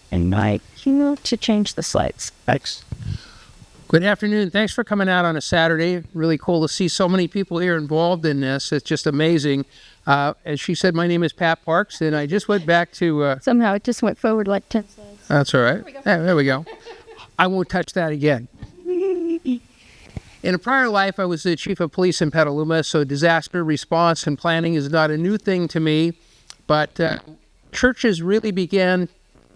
And I cue to change the slides. Thanks. Good afternoon. Thanks for coming out on a Saturday. Really cool to see so many people here involved in this. It's just amazing. As she said, my name is Pat Parks, and I just went back to... Somehow it just went forward like 10 slides. That's all right. There we go. I won't touch that again. In a prior life, I was the chief of police in Petaluma, so disaster response and planning is not a new thing to me. But churches really began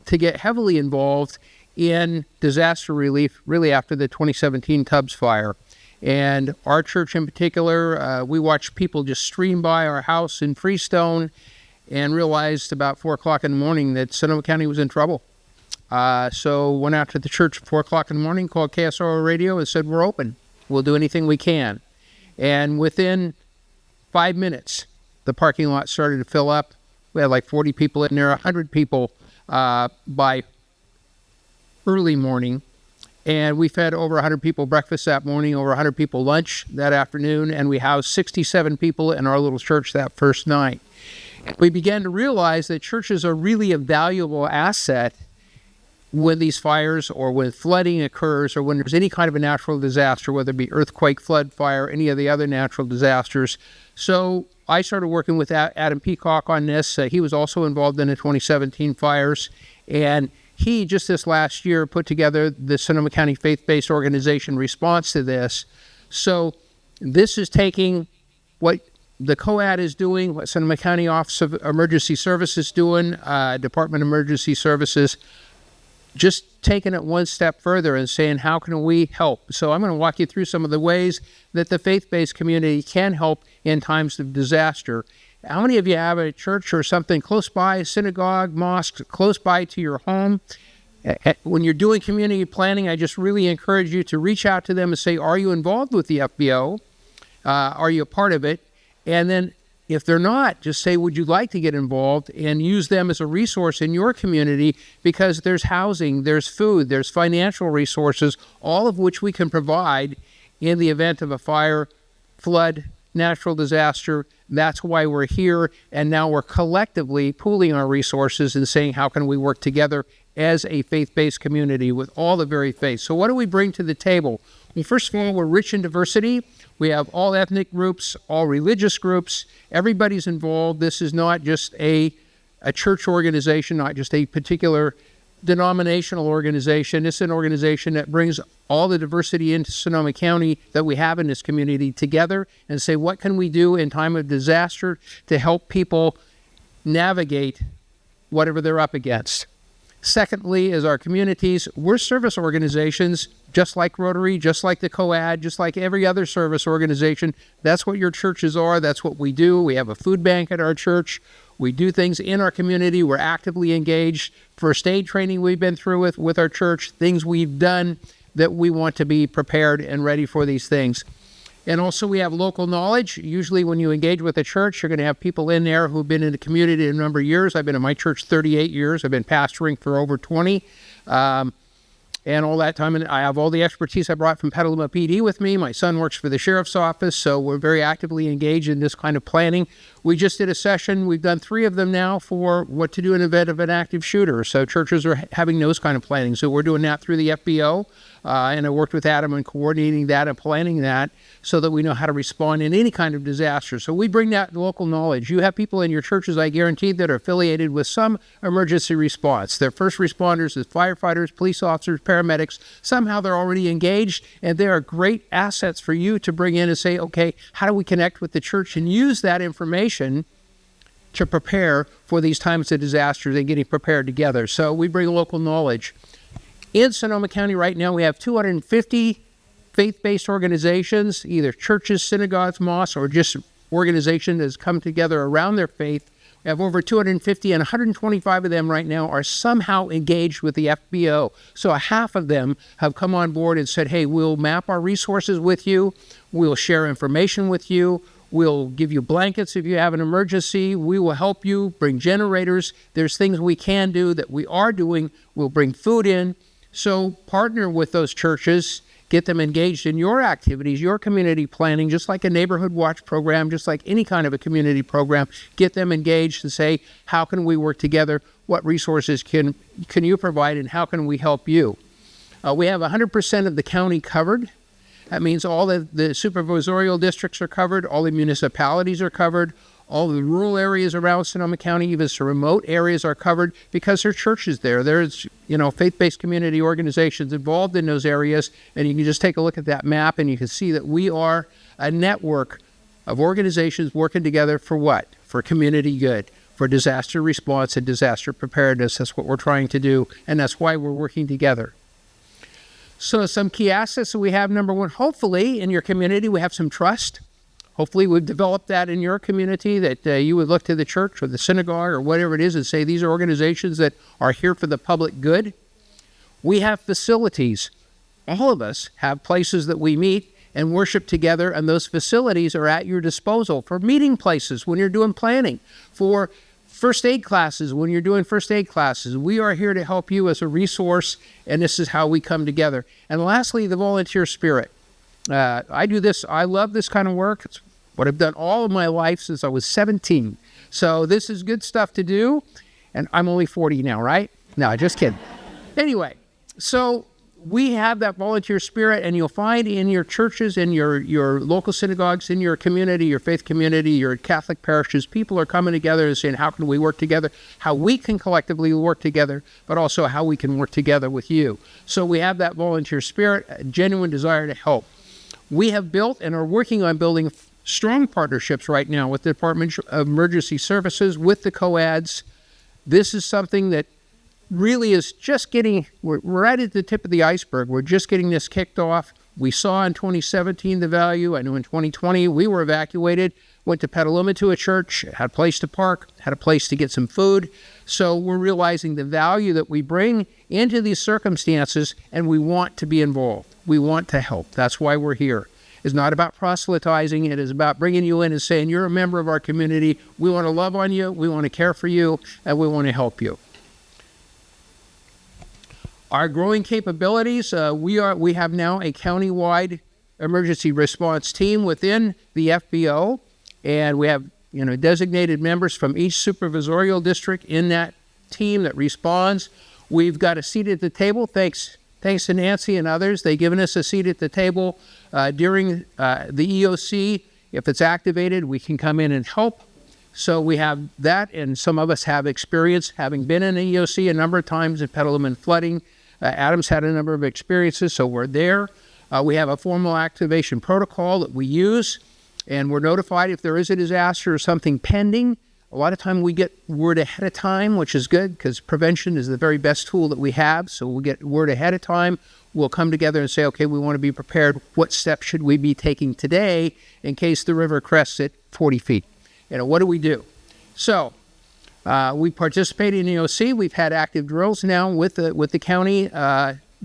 to get heavily involved in disaster relief really after the 2017 Tubbs fire. And our church in particular, we watched people just stream by our house in Freestone and realized about 4 o'clock in the morning that Sonoma County was in trouble. So went out to the church at 4 o'clock in the morning, called KSRO radio and said, we're open. We'll do anything we can. And within 5 minutes, the parking lot started to fill up. We had like 40 people in there, 100 people by early morning. And we fed over 100 people breakfast that morning, over 100 people lunch that afternoon, and we housed 67 people in our little church that first night. We began to realize that churches are really a valuable asset when these fires or when flooding occurs or when there's any kind of a natural disaster, whether it be earthquake, flood, fire, any of the other natural disasters. So I started working with Adam Peacock on this. He was also involved in the 2017 fires, and he, just this last year, put together the Sonoma County Faith-Based Organization response to this. So this is taking what the COAD is doing, what Sonoma County Office of Emergency Services is doing, Department of Emergency Services, just taking it one step further and saying, how can we help? So I'm going to walk you through some of the ways that the faith-based community can help in times of disaster. How many of you have a church or something close by, a synagogue, mosque, close by to your home? When you're doing community planning, I just really encourage you to reach out to them and say, are you involved with the FBO? Are you a part of it? And then if they're not, just say, would you like to get involved, and use them as a resource in your community, because there's housing, there's food, there's financial resources, all of which we can provide in the event of a fire, flood, natural disaster. That's why we're here, and now we're collectively pooling our resources and saying, how can we work together as a faith-based community with all the varied faiths? So what do we bring to the table? Well, first of all, we're rich in diversity. We have all ethnic groups, all religious groups. Everybody's involved. This is not just a church organization, not just a particular denominational organization. It's an organization that brings all the diversity into Sonoma County that we have in this community together and say, what can we do in time of disaster to help people navigate whatever they're up against? Secondly, is our communities. We're service organizations, just like Rotary, just like the COAD, just like every other service organization. That's what your churches are. That's what we do. We have a food bank at our church. We do things in our community. We're actively engaged. First aid training we've been through with our church, things we've done that we want to be prepared and ready for these things. And also we have local knowledge. Usually when you engage with a church, you're going to have people in there who've been in the community a number of years. I've been in my church 38 years. I've been pastoring for over 20. And all that time, and I have all the expertise I brought from Petaluma PD with me. My son works for the sheriff's office, so we're very actively engaged in this kind of planning. We just did a session. We've done 3 of them now for what to do in the event of an active shooter. So churches are having those kind of planning. So we're doing that through the FBO, and I worked with Adam in coordinating that and planning that so that we know how to respond in any kind of disaster. So we bring that local knowledge. You have people in your churches, I guarantee, that are affiliated with some emergency response. They're first responders, as firefighters, police officers, paramedics. Somehow they're already engaged, and they are great assets for you to bring in and say, okay, how do we connect with the church and use that information to prepare for these times of disasters and getting prepared together. So we bring local knowledge. In Sonoma County right now, we have 250 faith-based organizations, either churches, synagogues, mosques, or just organizations that has come together around their faith. We have over 250, and 125 of them right now are somehow engaged with the FBO. So a half of them have come on board and said, hey, we'll map our resources with you. We'll share information with you. We'll give you blankets if you have an emergency. We will help you bring generators. There's things we can do that we are doing. We'll bring food in. So partner with those churches. Get them engaged in your activities, your community planning, just like a neighborhood watch program, just like any kind of a community program. Get them engaged and say, how can we work together? What resources can you provide, and how can we help you? We have 100% of the county covered. That means all the supervisorial districts are covered, all the municipalities are covered, all the rural areas around Sonoma County, even some remote areas are covered because there are churches there. There's, faith-based community organizations involved in those areas, and you can just take a look at that map and you can see that we are a network of organizations working together for what? For community good, for disaster response and disaster preparedness. That's what we're trying to do, and that's why we're working together. So some key assets that we have, number one, hopefully in your community we have some trust. Hopefully we've developed that in your community, that you would look to the church or the synagogue or whatever it is and say these are organizations that are here for the public good. We have facilities. All of us have places that we meet and worship together, and those facilities are at your disposal for meeting places when you're doing planning, for first aid classes when you're doing first aid classes. We are here to help you as a resource, and this is how we come together. And lastly, the volunteer spirit. I do this. I love this kind of work. It's what I've done all of my life since I was 17. So this is good stuff to do. And I'm only 40 now, right? No, just kidding. Anyway, so we have that volunteer spirit, and you'll find in your churches, in your local synagogues, in your community, your faith community, your Catholic parishes, people are coming together and saying, how can we work together? How we can collectively work together, but also how we can work together with you. So we have that volunteer spirit, a genuine desire to help. We have built and are working on building strong partnerships right now with the Department of Emergency Services, with the COADs. This is something that really is just we're right at the tip of the iceberg. We're just getting this kicked off. We saw in 2017 the value. I know in 2020 we were evacuated, went to Petaluma to a church, had a place to park, had a place to get some food. So we're realizing the value that we bring into these circumstances, and we want to be involved. We want to help. That's why we're here. It's not about proselytizing. It is about bringing you in and saying, you're a member of our community. We want to love on you. We want to care for you, and we want to help you. Our growing capabilities, we have now a countywide emergency response team within the FBO, and we have designated members from each supervisorial district in that team that responds. We've got a seat at the table, thanks to Nancy and others. They've given us a seat at the table during the EOC. If it's activated, we can come in and help. So we have that, and some of us have experience having been in an EOC a number of times in Petaluma and flooding. Adam's had a number of experiences, so we're there. We have a formal activation protocol that we use, and we're notified if there is a disaster or something pending. A lot of time we get word ahead of time, which is good because prevention is the very best tool that we have. So we'll get word ahead of time. We'll come together and say, okay, we want to be prepared. What steps should we be taking today in case the river crests at 40 feet? What do we do? So we participate in EOC. We've had active drills now with the county,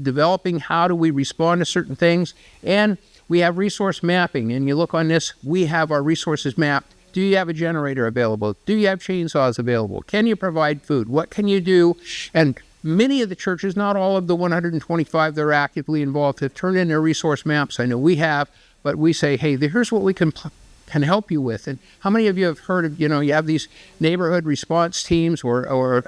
developing how do we respond to certain things. And we have resource mapping. And you look on this, we have our resources mapped. Do you have a generator available? Do you have chainsaws available? Can you provide food? What can you do? And many of the churches, not all of the 125 that are actively involved, have turned in their resource maps. I know we have, but we say, hey, here's what we can help you with. And how many of you have heard of, you have these neighborhood response teams or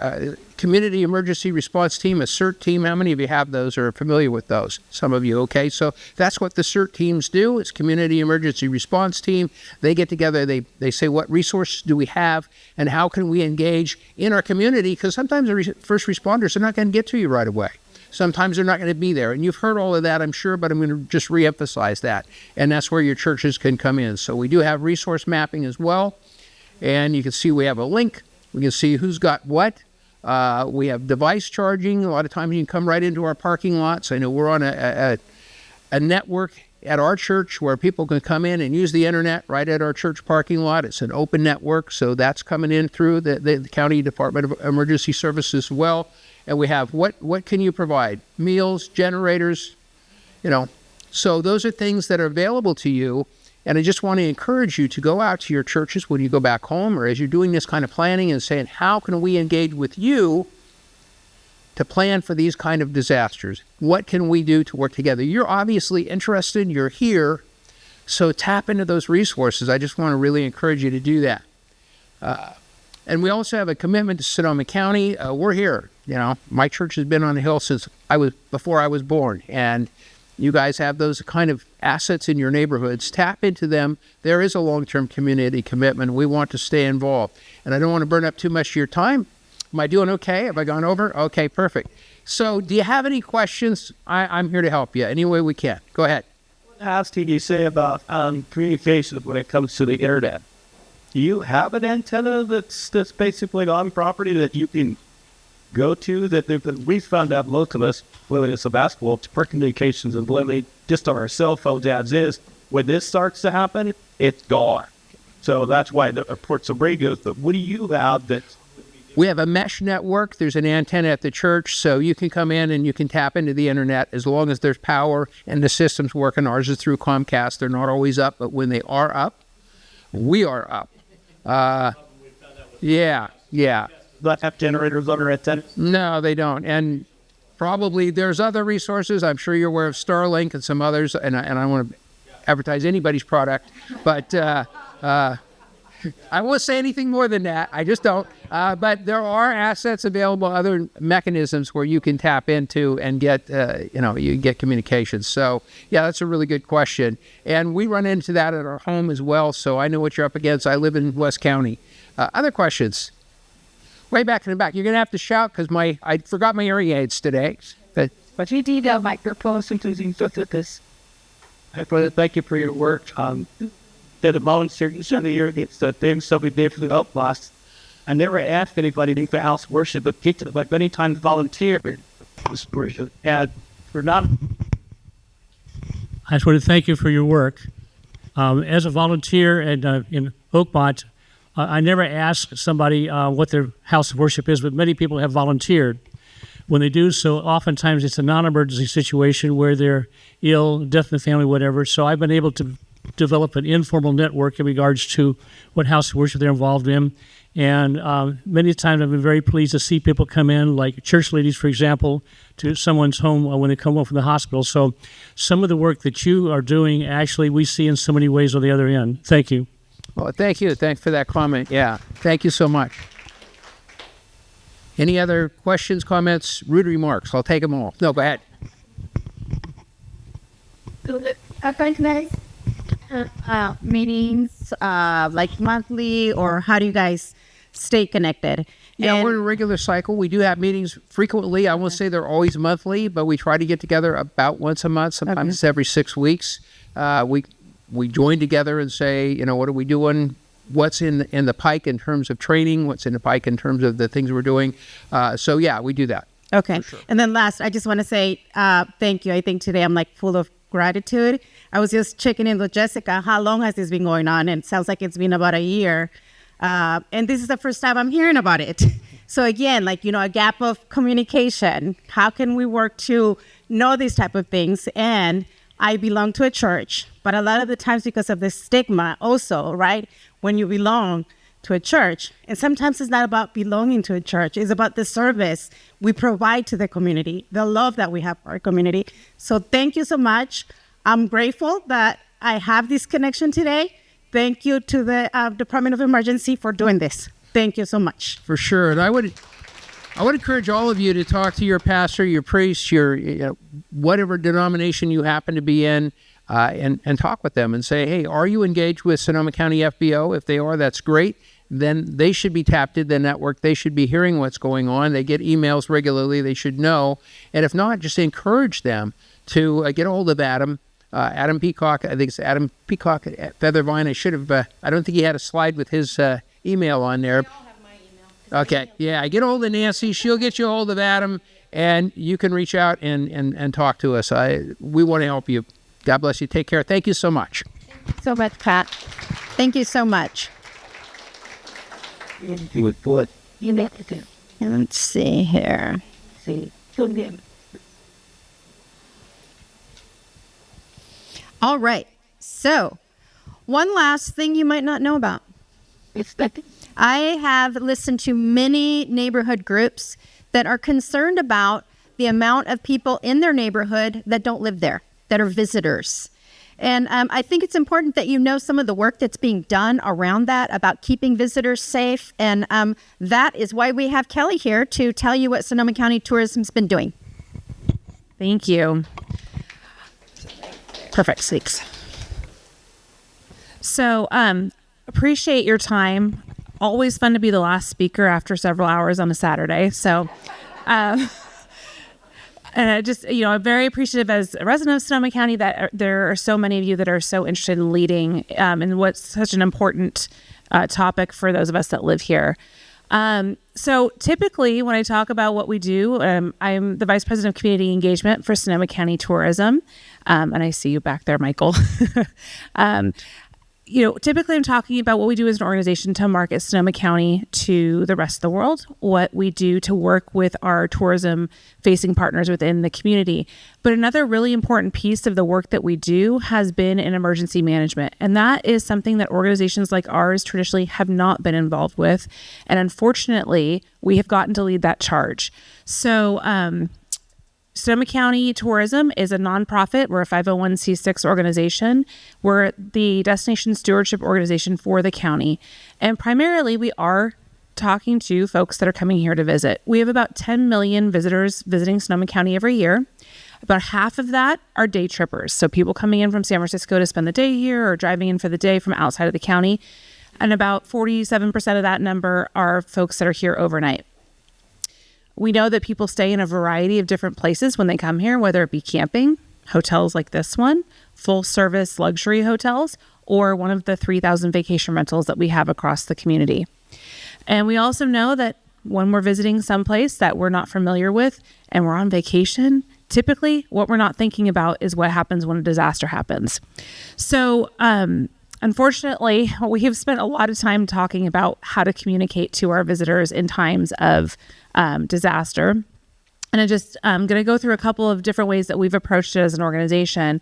community emergency response team, a CERT team? How many of you have those or are familiar with those? Some of you, okay. So that's what the CERT teams do. It's community emergency response team. They get together, they say, what resources do we have and how can we engage in our community? Because sometimes the first responders are not going to get to you right away. Sometimes they're not going to be there. And you've heard all of that, I'm sure, but I'm going to just reemphasize that. And that's where your churches can come in. So we do have resource mapping as well. And you can see we have a link. We can see who's got what. We have device charging. A lot of times you can come right into our parking lots. I know we're on a network at our church where people can come in and use the internet right at our church parking lot. It's an open network. So that's coming in through the County Department of Emergency Services as well. And we have what can you provide? Meals, generators, So those are things that are available to you. And I just want to encourage you to go out to your churches when you go back home or as you're doing this kind of planning and saying, how can we engage with you to plan for these kind of disasters? What can we do to work together? You're obviously interested. You're here. So tap into those resources. I just want to really encourage you to do that. And we also have a commitment to Sonoma County. We're here. My church has been on the hill since before I was born. And you guys have those kind of assets in your neighborhoods. Tap into them. There is a long-term community commitment. We want to stay involved. And I don't want to burn up too much of your time. Am I doing okay? Have I gone over? Okay, perfect. So do you have any questions? I'm here to help you any way we can. Go ahead. What else did you say about communication when it comes to the internet? Do you have an antenna that's basically on property that you can go to? That we found out most of us, whether it's a basketball, for communications and literally just on our cell phones as is. When this starts to happen, it's gone. So that's why the reports of radios. But what do you have that? We have a mesh network. There's an antenna at the church, so you can come in and you can tap into the internet as long as there's power and the system's working. Ours is through Comcast. They're not always up, but when they are up, we are up. Yeah. Not have generators on our antennas? No, they don't. And probably there's other resources. I'm sure you're aware of Starlink and some others, and I don't want to advertise anybody's product, but I won't say anything more than that. I just don't. But there are assets available, other mechanisms where you can tap into and get, you get communications. So, yeah, that's a really good question. And we run into that at our home as well, so I know what you're up against. I live in West County. Other questions? Way back in the back. You're going to have to shout because I forgot my hearing aids today. But you need a microphone so you can look at this. Thank you for your work. The volunteers in the year, it's the thing so we did for the help loss. I never asked anybody to for house worship, but many times volunteer worship. And we're not. I just want to thank you for your work. As a volunteer in Oakmont, I never ask somebody what their house of worship is, but many people have volunteered. When they do so, oftentimes it's a non-emergency situation where they're ill, death in the family, whatever. So I've been able to develop an informal network in regards to what house of worship they're involved in. And many times I've been very pleased to see people come in, like church ladies, for example, to someone's home when they come home from the hospital. So some of the work that you are doing, actually, we see in so many ways on the other end. Thank you. Well, thank you. Thanks for that comment. Yeah, thank you so much. Any other questions, comments, rude remarks? I'll take them all. No, go ahead. meetings, like monthly, or how do you guys stay connected? Yeah, And- we're in a regular cycle. We do have meetings frequently. I won't say they're always monthly, but we try to get together about once a month. Sometimes it's every 6 weeks. We join together and say, what are we doing? What's in the pike in terms of training? What's in the pike in terms of the things we're doing? So yeah, we do that. Okay. And then last, I just want to say thank you. I think today I'm like full of gratitude. I was just checking in with Jessica. How long has this been going on? And it sounds like it's been about a year. And this is the first time I'm hearing about it. So again, like, a gap of communication. How can we work to know these type of things? And I belong to a church, but a lot of the times because of the stigma also, right? When you belong to a church, and sometimes it's not about belonging to a church, it's about the service we provide to the community, the love that we have for our community. So thank you so much. I'm grateful that I have this connection today. Thank you to the Department of Emergency for doing this. Thank you so much. For sure. And I would encourage all of you to talk to your pastor, your priest, your whatever denomination you happen to be in, and talk with them and say, hey, are you engaged with Sonoma County FBO? If they are, that's great. Then they should be tapped into the network. They should be hearing what's going on. They get emails regularly. They should know. And if not, just encourage them to get a hold of Adam. Adam Peacock, I think it's Adam Peacock at Feathervine. I should have, I don't think he had a slide with his email on there. They all have my email. Okay, yeah, get a hold of Nancy. She'll get you a hold of Adam, and you can reach out and talk to us. We want to help you. God bless you. Take care. Thank you so much. So much, Pat. Thank you so much. Let's see here. All right. So, one last thing you might not know about. I have listened to many neighborhood groups that are concerned about the amount of people in their neighborhood that don't live there, that are visitors. And I think it's important that you know some of the work that's being done around that, about keeping visitors safe. And that is why we have Kelly here to tell you what Sonoma County Tourism's been doing. Thank you. Perfect. Thanks. So, appreciate your time. Always fun to be the last speaker after several hours on a Saturday. So, and I just, I'm very appreciative as a resident of Sonoma County that there are so many of you that are so interested in leading in what's such an important topic for those of us that live here. So typically when I talk about what we do, I'm the Vice President of Community Engagement for Sonoma County Tourism. And I see you back there, Michael. Typically I'm talking about what we do as an organization to market Sonoma County to the rest of the world, what we do to work with our tourism facing partners within the community. But another really important piece of the work that we do has been in emergency management. And that is something that organizations like ours traditionally have not been involved with. And unfortunately, we have gotten to lead that charge. So, Sonoma County Tourism is a nonprofit. We're a 501c6 organization. We're the destination stewardship organization for the county. And primarily, we are talking to folks that are coming here to visit. We have about 10 million visitors visiting Sonoma County every year. About half of that are day trippers. So people coming in from San Francisco to spend the day here or driving in for the day from outside of the county. And about 47% of that number are folks that are here overnight. We know that people stay in a variety of different places when they come here, whether it be camping, hotels like this one, full service luxury hotels, or one of the 3,000 vacation rentals that we have across the community. And we also know that when we're visiting someplace that we're not familiar with and we're on vacation, typically what we're not thinking about is what happens when a disaster happens. So, unfortunately, we have spent a lot of time talking about how to communicate to our visitors in times of disaster. And I'm going to go through a couple of different ways that we've approached it as an organization.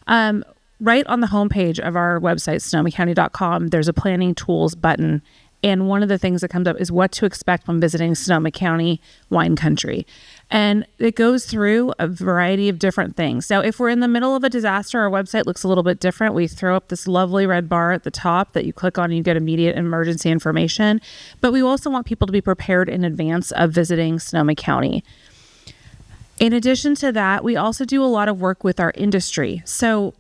Right on the homepage of our website, sonomacounty.com, there's a planning tools button. And one of the things that comes up is what to expect when visiting Sonoma County wine country. And it goes through a variety of different things. Now, if we're in the middle of a disaster, our website looks a little bit different. We throw up this lovely red bar at the top that you click on and you get immediate emergency information. But we also want people to be prepared in advance of visiting Sonoma County. In addition to that, we also do a lot of work with our industry. So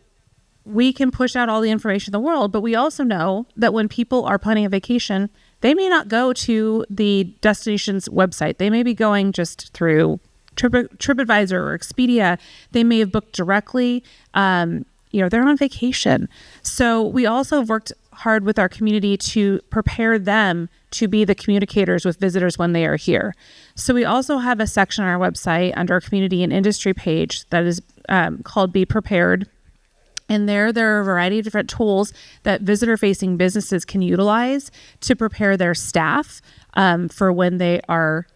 we can push out all the information in the world, but we also know that when people are planning a vacation, they may not go to the destination's website. They may be going just through TripAdvisor or Expedia. They may have booked directly. They're on vacation. So we also have worked hard with our community to prepare them to be the communicators with visitors when they are here. So we also have a section on our website under our community and industry page that is called Be Prepared. And there are a variety of different tools that visitor-facing businesses can utilize to prepare their staff for when they are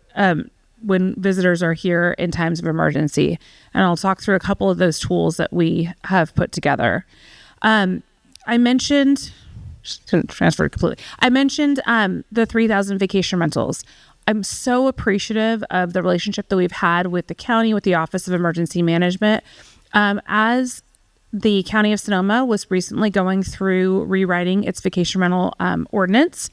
when visitors are here in times of emergency. And I'll talk through a couple of those tools that we have put together. I mentioned the 3,000 vacation rentals. I'm so appreciative of the relationship that we've had with the county, with the Office of Emergency Management. As the County of Sonoma was recently going through rewriting its vacation rental ordinance,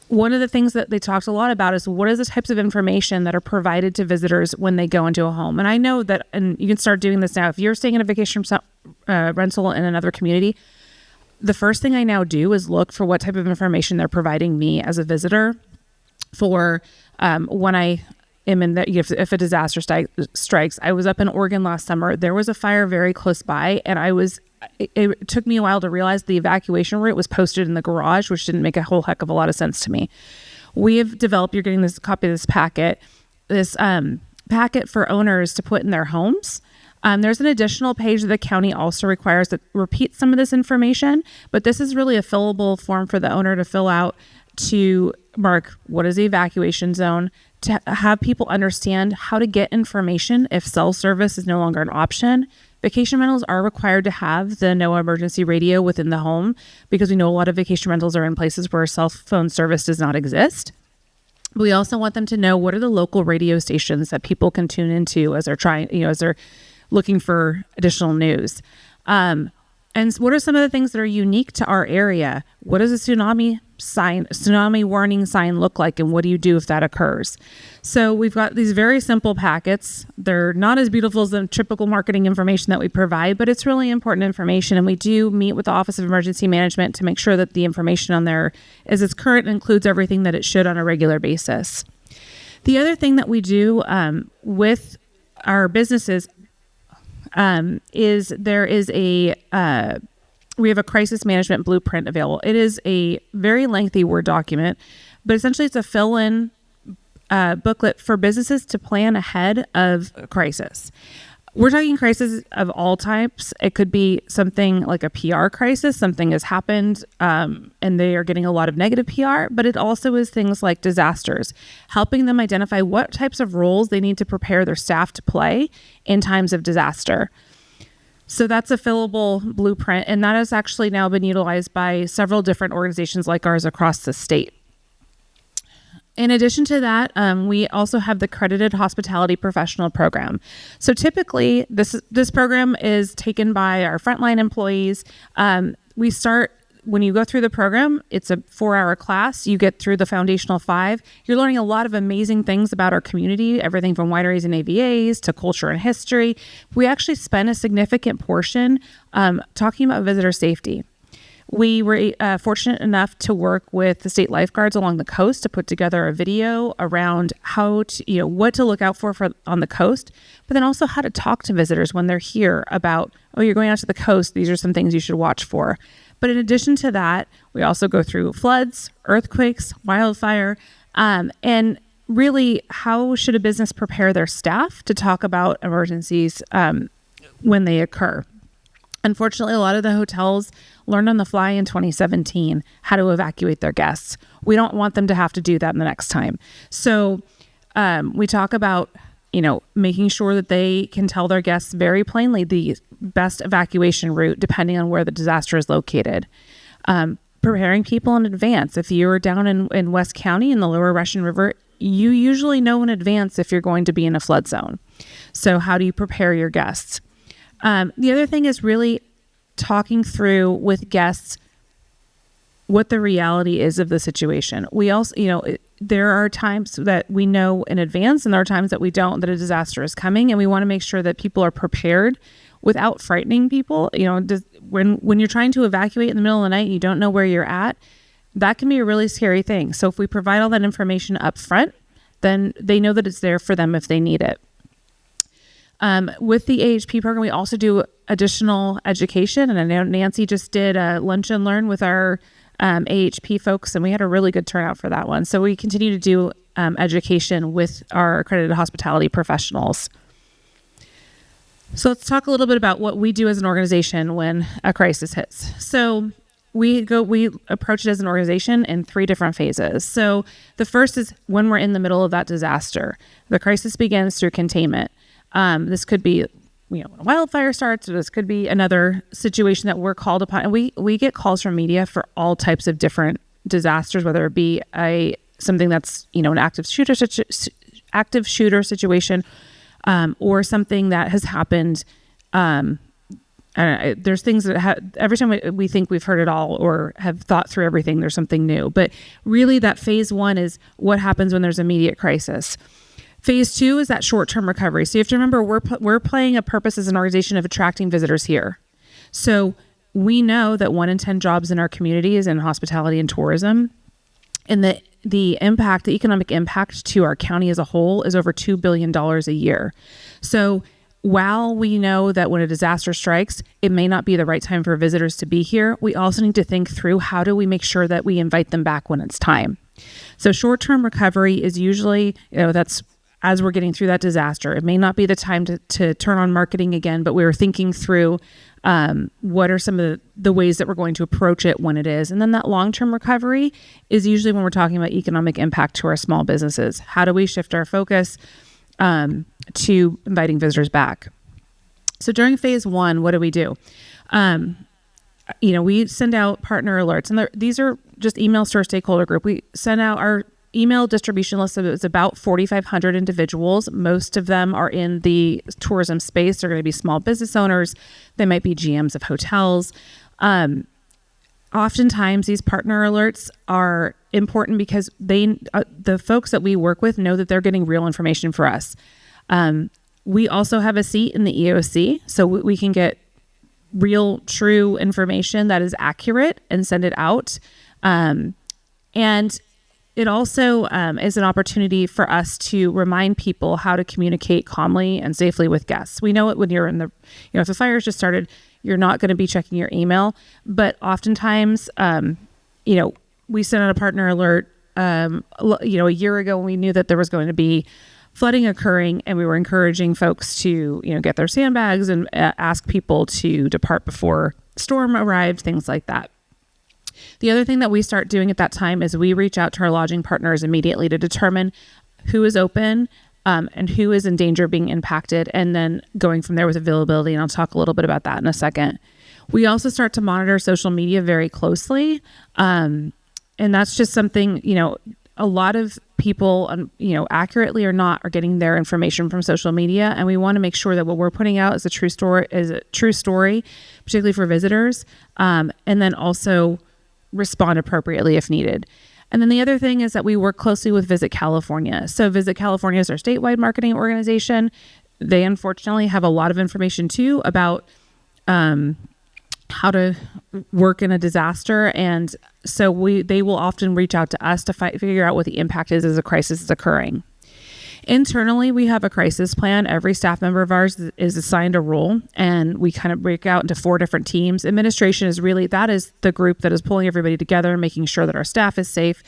one of the things that they talked a lot about is what are the types of information that are provided to visitors when they go into a home. And I know that, and you can start doing this now, if you're staying in a vacation rental in another community, the first thing I now do is look for what type of information they're providing me as a visitor for when I am in if a disaster strikes. I was up in Oregon last summer. There was a fire very close by, and it took me a while to realize the evacuation route was posted in the garage, which didn't make a whole heck of a lot of sense to me. We have developed, you're getting this copy of this packet for owners to put in their homes. There's an additional page that the county also requires that repeats some of this information, but this is really a fillable form for the owner to fill out to mark what is the evacuation zone, to have people understand how to get information if cell service is no longer an option. Vacation rentals are required to have the no emergency radio within the home because we know a lot of vacation rentals are in places where cell phone service does not exist. But we also want them to know what are the local radio stations that people can tune into as they're looking for additional news. And what are some of the things that are unique to our area? What does a tsunami warning sign look like, and what do you do if that occurs? So we've got these very simple packets. They're not as beautiful as the typical marketing information that we provide, but it's really important information. And we do meet with the Office of Emergency Management to make sure that the information on there is as current and includes everything that it should on a regular basis. The other thing that we do with our businesses is we have a crisis management blueprint available. It is a very lengthy Word document, but essentially it's a fill-in booklet for businesses to plan ahead of a crisis. We're talking crises of all types. It could be something like a PR crisis. Something has happened and they are getting a lot of negative PR, but it also is things like disasters, helping them identify what types of roles they need to prepare their staff to play in times of disaster. So that's a fillable blueprint, and that has actually now been utilized by several different organizations like ours across the state. In addition to that, we also have the Accredited Hospitality Professional Program. So typically, this program is taken by our frontline employees. When you go through the program, it's a 4-hour class. You get through the foundational 5. You're learning a lot of amazing things about our community, everything from wineries and AVAs to culture and history. We actually spend a significant portion talking about visitor safety. We were fortunate enough to work with the state lifeguards along the coast to put together a video around what to look out for on the coast, but then also how to talk to visitors when they're here about, you're going out to the coast. These are some things you should watch for. But in addition to that, we also go through floods, earthquakes, wildfire, and really how should a business prepare their staff to talk about emergencies when they occur. Unfortunately, a lot of the hotels learned on the fly in 2017 how to evacuate their guests. We don't want them to have to do that the next time. So we talk about, making sure that they can tell their guests very plainly the best evacuation route depending on where the disaster is located. Preparing people in advance. If you're down in West County in the lower Russian River, you usually know in advance if you're going to be in a flood zone. So how do you prepare your guests? The other thing is really talking through with guests what the reality is of the situation. We also, there are times that we know in advance and there are times that we don't, that a disaster is coming, and we want to make sure that people are prepared without frightening people. When you're trying to evacuate in the middle of the night, you don't know where you're at. That can be a really scary thing. So if we provide all that information up front, then they know that it's there for them if they need it. With the AHP program, we also do additional education. And I know Nancy just did a lunch and learn with our AHP folks, and we had a really good turnout for that one. So we continue to do education with our accredited hospitality professionals. So let's talk a little bit about what we do as an organization when a crisis hits. So we approach it as an organization in 3 different phases. So the first is when we're in the middle of that disaster. The crisis begins through containment. This could be, when a wildfire starts, or this could be another situation that we're called upon. And we get calls from media for all types of different disasters, whether it be something that's, an active shooter situation, or something that has happened. There's things that every time we think we've heard it all or have thought through everything, there's something new. But really that phase 1 is what happens when there's immediate crisis. Phase 2 is that short-term recovery. So you have to remember we're playing a purpose as an organization of attracting visitors here. So we know that 1 in 10 jobs in our community is in hospitality and tourism. And the economic impact to our county as a whole is over $2 billion a year. So while we know that when a disaster strikes, it may not be the right time for visitors to be here, we also need to think through how do we make sure that we invite them back when it's time. So short-term recovery is usually, that's as we're getting through that disaster. It may not be the time to turn on marketing again, but we're thinking through what are some of the ways that we're going to approach it when it is. And then that long-term recovery is usually when we're talking about economic impact to our small businesses. How do we shift our focus to inviting visitors back? So during phase 1, what do? We send out partner alerts, and these are just emails to our stakeholder group. We send out our email distribution list. It's about 4,500 individuals. Most of them are in the tourism space. They're going to be small business owners. They might be GMs of hotels. Oftentimes, these partner alerts are important because the folks that we work with know that they're getting real information for us. We also have a seat in the EOC, so we can get real, true information that is accurate and send it out. And it also is an opportunity for us to remind people how to communicate calmly and safely with guests. We know it when you're if the fire's just started, you're not going to be checking your email. But oftentimes, we sent out a partner alert, a year ago when we knew that there was going to be flooding occurring, and we were encouraging folks to, get their sandbags and ask people to depart before the storm arrived, things like that. The other thing that we start doing at that time is we reach out to our lodging partners immediately to determine who is open and who is in danger of being impacted, and then going from there with availability. And I'll talk a little bit about that in a second. We also start to monitor social media very closely. And that's just something, a lot of people, accurately or not, are getting their information from social media. And we want to make sure that what we're putting out is a true story, particularly for visitors. And then also respond appropriately if needed. And then the other thing is that we work closely with Visit California. So Visit California is our statewide marketing organization. They unfortunately have a lot of information too about how to work in a disaster. And so they will often reach out to us to figure out what the impact is as a crisis is occurring. Internally, we have a crisis plan. Every staff member of ours is assigned a role, and we kind of break out into 4 different teams. Administration is that is the group that is pulling everybody together and making sure that our staff is safe.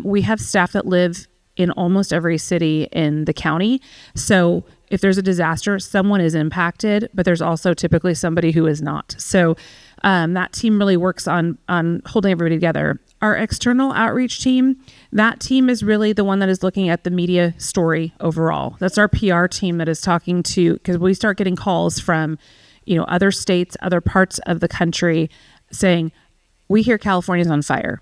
We have staff that live in almost every city in the county. So if there's a disaster, someone is impacted, but there's also typically somebody who is not. So that team really works on holding everybody together. Our external outreach team, that team is really the one that is looking at the media story overall. That's our PR team that is talking to, because we start getting calls from, other states, other parts of the country saying, we hear California's on fire.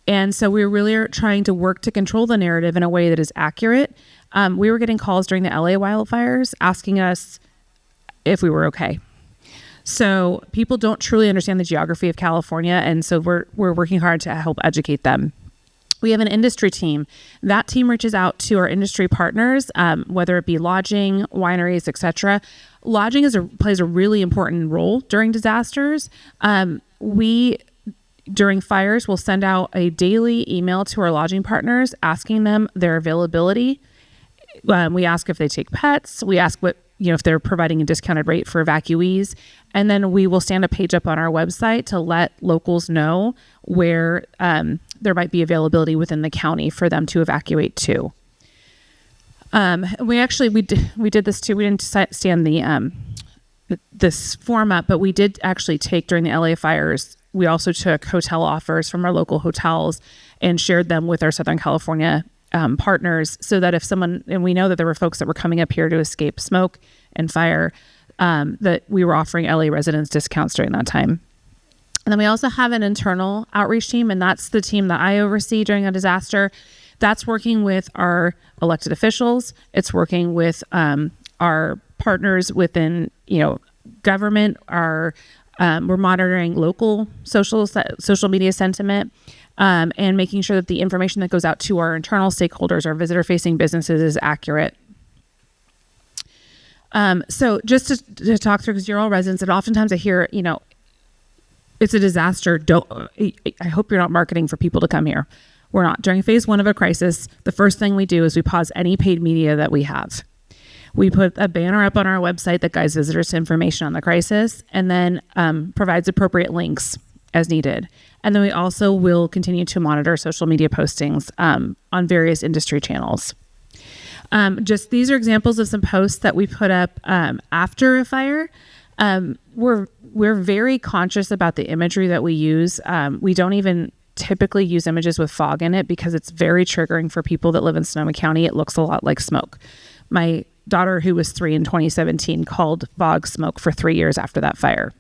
And so we really are trying to work to control the narrative in a way that is accurate. We were getting calls during the LA wildfires asking us if we were okay. So people don't truly understand the geography of California, and so we're working hard to help educate them. We have an industry team. That team reaches out to our industry partners, whether it be lodging, wineries, etc. Lodging plays a really important role during disasters. During fires, we'll send out a daily email to our lodging partners asking them their availability. We ask if they take pets. We ask if they're providing a discounted rate for evacuees. And then we will stand a page up on our website to let locals know where there might be availability within the county for them to evacuate to. We did this too. We didn't stand this form up, but we did actually take during the LA fires. We also took hotel offers from our local hotels and shared them with our Southern California partners, so that if someone, and we know that there were folks that were coming up here to escape smoke and fire, that we were offering LA residents discounts during that time. And then we also have an internal outreach team, and that's the team that I oversee during a disaster. That's working with our elected officials. It's working with our partners within, government. We're monitoring local social media sentiment, and making sure that the information that goes out to our internal stakeholders, our visitor-facing businesses, is accurate. So just to talk through, because you're all residents, and oftentimes I hear, it's a disaster. I hope you're not marketing for people to come here. We're not. During phase 1 of a crisis, the first thing we do is we pause any paid media that we have. We put a banner up on our website that guides visitors to information on the crisis, and then provides appropriate links as needed. And then we also will continue to monitor social media postings on various industry channels. Just these are examples of some posts that we put up after a fire. We're very conscious about the imagery that we use. We don't even typically use images with fog in it because it's very triggering for people that live in Sonoma County. It looks a lot like smoke. My daughter, who was 3 in 2017, called fog smoke for 3 years after that fire.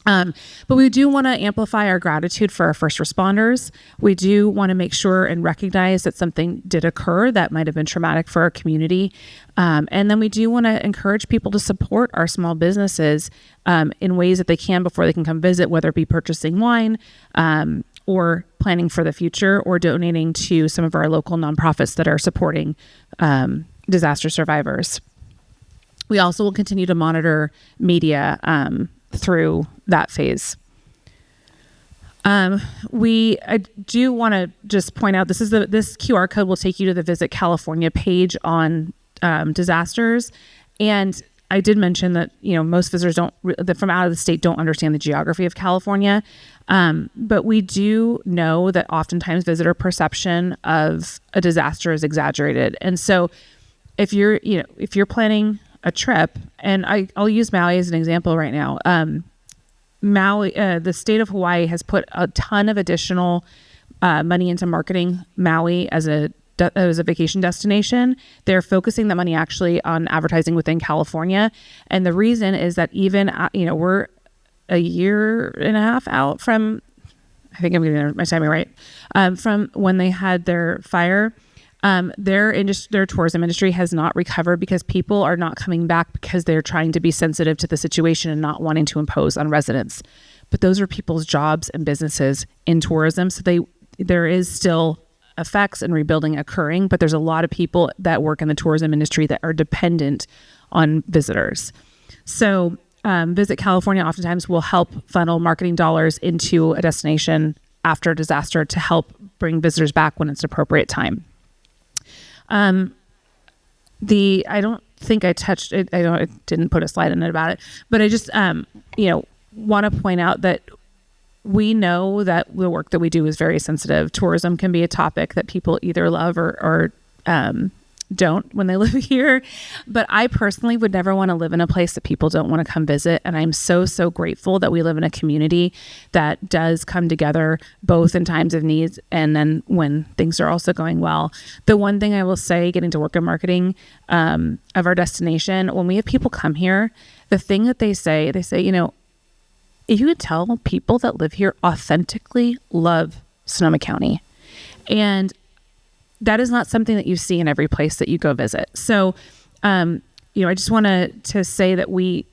But we do want to amplify our gratitude for our first responders. We do want to make sure and recognize that something did occur that might have been traumatic for our community. And then we do want to encourage people to support our small businesses in ways that they can before they can come visit, whether it be purchasing wine, or planning for the future, or donating to some of our local nonprofits that are supporting disaster survivors. We also will continue to monitor media through that phase. I do want to just point out, this QR code will take you to the Visit California page on disasters. And I did mention that, most visitors from out of the state don't understand the geography of California. But we do know that oftentimes visitor perception of a disaster is exaggerated. And so if you're planning a trip, and I'll use Maui as an example right now. Maui, the state of Hawaii has put a ton of additional money into marketing Maui as a vacation destination. They're focusing the money actually on advertising within California. And the reason is that even, we're a year and a half out from, I think I'm getting my timing right, from when they had their fire. Their tourism industry has not recovered because people are not coming back because they're trying to be sensitive to the situation and not wanting to impose on residents. But those are people's jobs and businesses in tourism. So there is still effects and rebuilding occurring, but there's a lot of people that work in the tourism industry that are dependent on visitors. So Visit California oftentimes will help funnel marketing dollars into a destination after a disaster to help bring visitors back when it's an appropriate time. I don't think I touched it. I didn't put a slide in it about it, but I just, want to point out that we know that the work that we do is very sensitive. Tourism can be a topic that people either love or don't when they live here. But I personally would never want to live in a place that people don't want to come visit. And I'm so, so grateful that we live in a community that does come together both in times of needs and then when things are also going well. The one thing I will say, getting to work in marketing of our destination, when we have people come here, the thing that they say, if you could tell people that live here authentically love Sonoma County. And that is not something that you see in every place that you go visit. So, I just want to say that we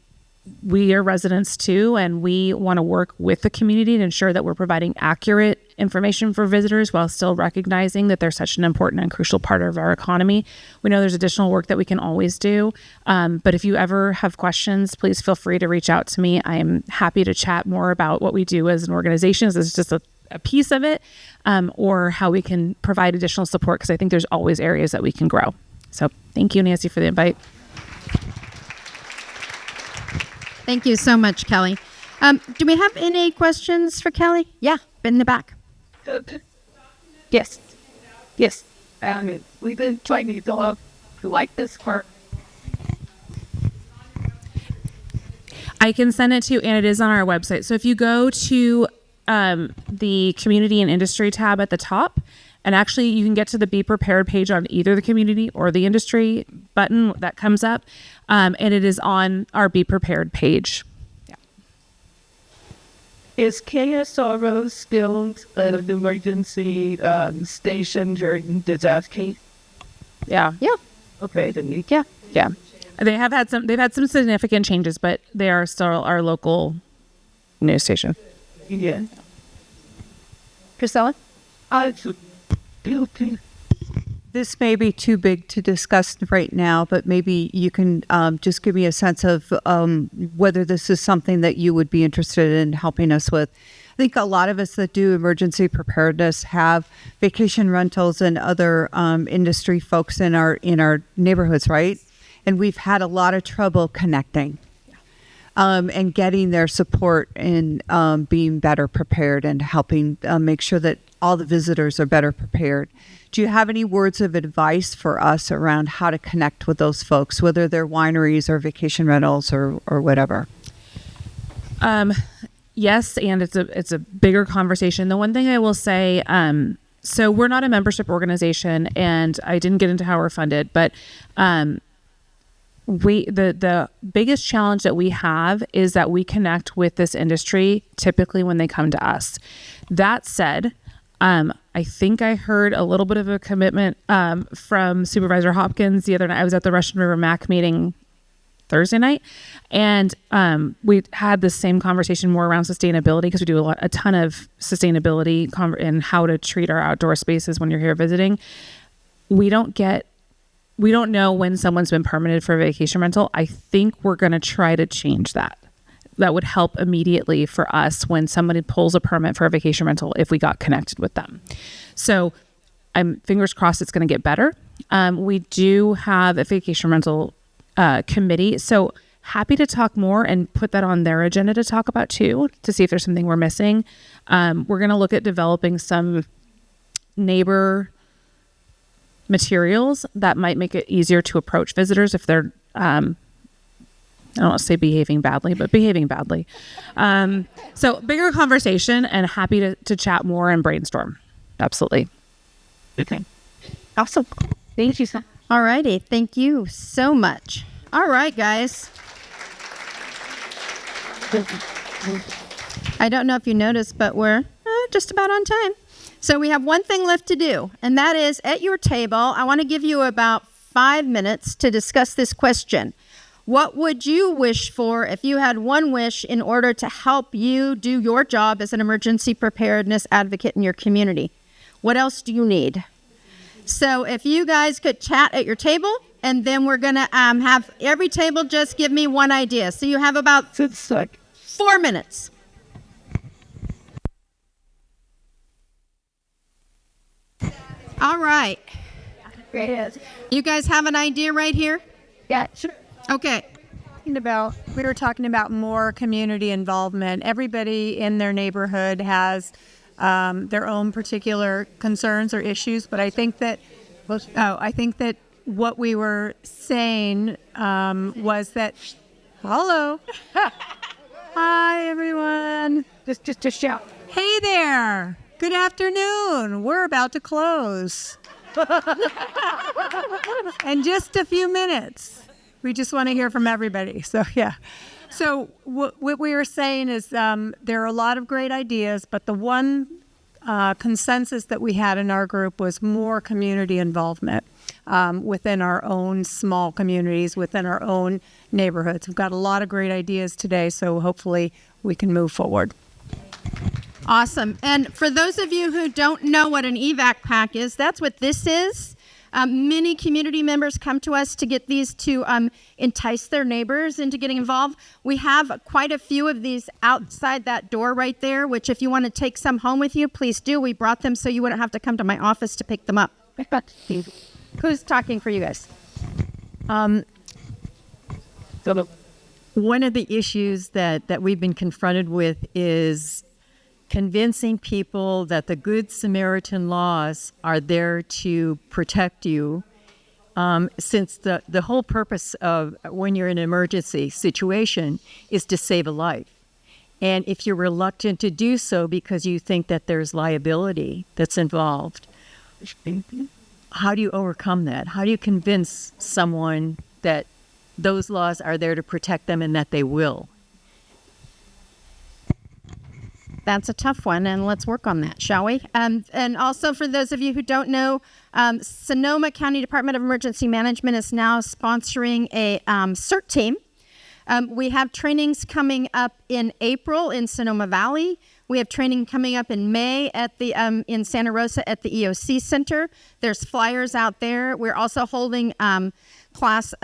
are residents too, and we want to work with the community to ensure that we're providing accurate information for visitors while still recognizing that they're such an important and crucial part of our economy. We know there's additional work that we can always do. But if you ever have questions, please feel free to reach out to me. I'm happy to chat more about what we do as an organization. This is just a piece of it, or how we can provide additional support, because I think there's always areas that we can grow. So thank you, Nancy, for the invite. Thank you so much, Kelly. Do we have any questions for Kelly? Yeah, in the back. Yes. Yes. We've been trying to develop like this part. I can send it to you, and it is on our website. So if you go to the community and industry tab at the top, and actually you can get to the Be Prepared page on either the community or the industry button that comes up, and it is on our Be Prepared page. Is KSRO still an emergency station during disaster? Yeah. Okay, then Yeah. They've had some significant changes, but they are still our local news station. Yeah. Priscilla? This may be too big to discuss right now, but maybe you can just give me a sense of whether this is something that you would be interested in helping us with. I think a lot of us that do emergency preparedness have vacation rentals and other industry folks in our neighborhoods, right? And we've had a lot of trouble connecting and getting their support in being better prepared and helping make sure that all the visitors are better prepared. Do you have any words of advice for us around how to connect with those folks, whether they're wineries or vacation rentals or whatever? Yes, and it's a bigger conversation. The one thing I will say, so we're not a membership organization, and I didn't get into how we're funded, but the biggest challenge that we have is that we connect with this industry typically when they come to us. That said, I think I heard a little bit of a commitment from Supervisor Hopkins the other night. I was at the Russian River MAC meeting Thursday night, and we had the same conversation more around sustainability, because we do a ton of sustainability and how to treat our outdoor spaces when you're here visiting. We don't know when someone's been permitted for a vacation rental. I think we're going to try to change that. That would help immediately for us when somebody pulls a permit for a vacation rental if we got connected with them. So I'm fingers crossed it's going to get better. We do have a vacation rental committee. So happy to talk more and put that on their agenda to talk about too, to see if there's something we're missing. We're going to look at developing some neighbor materials that might make it easier to approach visitors if they're I don't want to say behaving badly, but behaving badly. So bigger conversation, and happy to chat more and brainstorm. Absolutely. Okay. Awesome. Thank you. All righty. Thank you so much. All right, guys. I don't know if you noticed, but we're just about on time. So we have one thing left to do, and that is at your table, I want to give you about 5 minutes to discuss this question. What would you wish for if you had one wish in order to help you do your job as an emergency preparedness advocate in your community? What else do you need? So if you guys could chat at your table, and then we're going to have every table just give me one idea. So you have about 4 minutes. All right. You guys have an idea right here? Yeah, sure. Okay. We were talking about more community involvement. Everybody in their neighborhood has their own particular concerns or issues, but I think that what we were saying was that, hello, hi everyone, just shout. Hey there, good afternoon. We're about to close in just a few minutes. We just want to hear from everybody. So, yeah. So what we were saying is there are a lot of great ideas, but the one consensus that we had in our group was more community involvement within our own small communities, within our own neighborhoods. We've got a lot of great ideas today, so hopefully we can move forward. Awesome. And for those of you who don't know what an evac pack is, that's what this is. Many community members come to us to get these to entice their neighbors into getting involved. We have quite a few of these outside that door right there, which if you want to take some home with you, please do. We brought them so you wouldn't have to come to my office to pick them up. Who's talking for you guys? One of the issues that we've been confronted with is convincing people that the Good Samaritan laws are there to protect you, since the whole purpose of when you're in an emergency situation is to save a life. And if you're reluctant to do so because you think that there's liability that's involved, how do you overcome that? How do you convince someone that those laws are there to protect them and that they will? That's a tough one, and let's work on that, shall we? And also, for those of you who don't know, Sonoma County Department of Emergency Management is now sponsoring a CERT team. We have trainings coming up in April in Sonoma Valley. We have training coming up in May at the in Santa Rosa at the EOC Center. There's flyers out there. We're also holding class,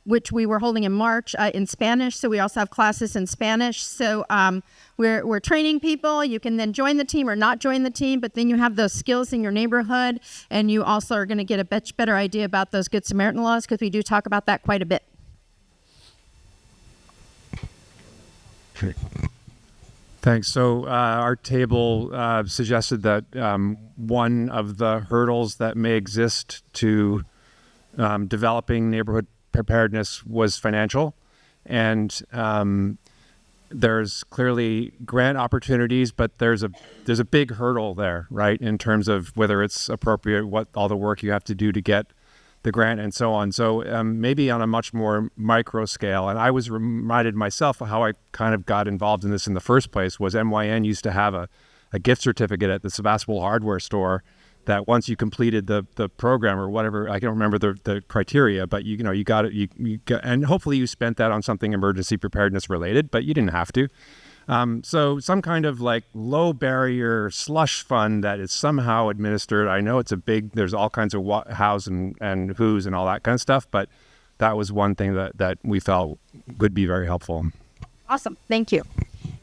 which we were holding in March in Spanish. So we also have classes in Spanish. So we're training people. You can then join the team or not join the team, but then you have those skills in your neighborhood, and you also are going to get a much better idea about those Good Samaritan laws, because we do talk about that quite a bit. Thanks. So our table suggested that one of the hurdles that may exist to developing neighborhood preparedness was financial, and there's clearly grant opportunities, but there's a big hurdle there, right, in terms of whether it's appropriate, what all the work you have to do to get the grant and so on. So maybe on a much more micro scale, and I was reminded myself of how I kind of got involved in this in the first place, was MYN used to have a gift certificate at the Sebastopol hardware store that once you completed the program or whatever, I don't remember the criteria, but you got it, you got, and hopefully you spent that on something emergency preparedness related, but you didn't have to. So some kind of like low barrier slush fund that is somehow administered. I know it's there's all kinds of hows and who's and all that kind of stuff, but that was one thing that we felt would be very helpful. Awesome. Thank you.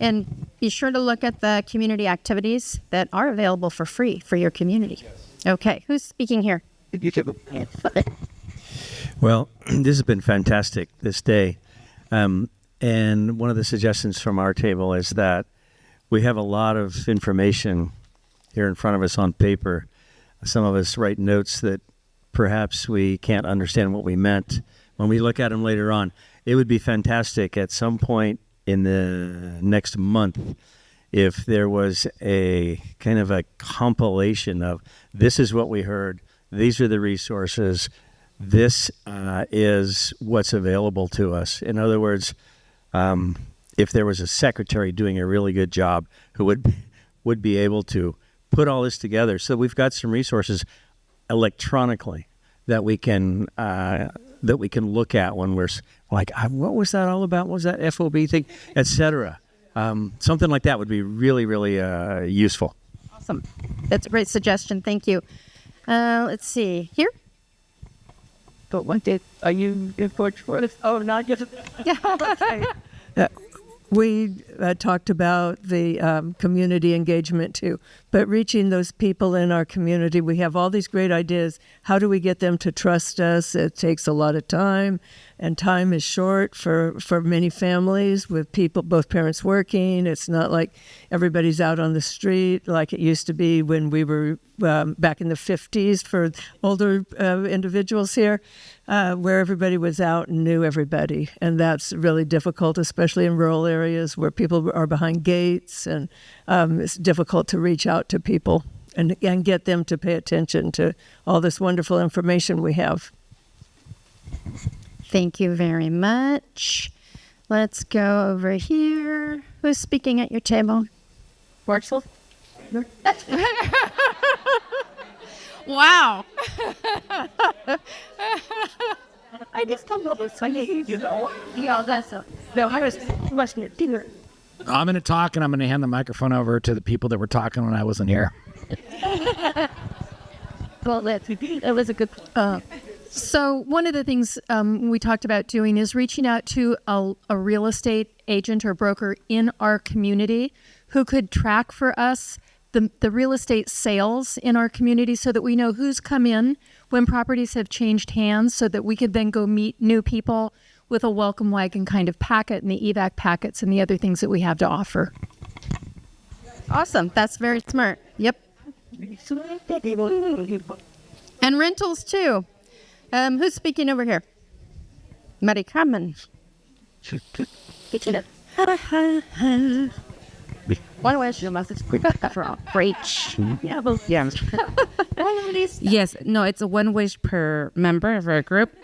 And be sure to look at the community activities that are available for free for your community. Yes. Okay. Who's speaking here? Well, this has been fantastic this day. And one of the suggestions from our table is that we have a lot of information here in front of us on paper. Some of us write notes that perhaps we can't understand what we meant when we look at them later on. It would be fantastic at some point in the next month if there was a kind of a compilation of this is what we heard, these are the resources, this is what's available to us. In other words, if there was a secretary doing a really good job who would be able to put all this together, so we've got some resources electronically that we can look at when we're like, what was that all about? What was that FOB thing, etc. Something like that would be really, really useful. Awesome. That's a great suggestion. Thank you. Let's see. Here? But what are you in court for this? Oh, not just. We talked about the community engagement too, but reaching those people in our community, we have all these great ideas. How do we get them to trust us? It takes a lot of time, and time is short for many families with people, both parents working. It's not like everybody's out on the street like it used to be when we were back in the 50s for older individuals here, where everybody was out and knew everybody. And that's really difficult, especially in rural areas where people are behind gates, and it's difficult to reach out to people and get them to pay attention to all this wonderful information we have. Thank you very much. Let's go over here. Who's speaking at your table? Marshall? Wow. I just don't know this. I need you know. Yeah, that's a. No, I was must be a dinner. I'm going to talk, and I'm going to hand the microphone over to the people that were talking when I wasn't here. Well, that was a good. So one of the things we talked about doing is reaching out to a real estate agent or broker in our community who could track for us the real estate sales in our community so that we know who's come in when properties have changed hands, so that we could then go meet new people with a welcome wagon kind of packet and the evac packets and the other things that we have to offer. Awesome. That's very smart. Yep. And rentals too. Who's speaking over here? Mary Carmen. One wish. Great. Yes, no, it's a one wish per member of our group.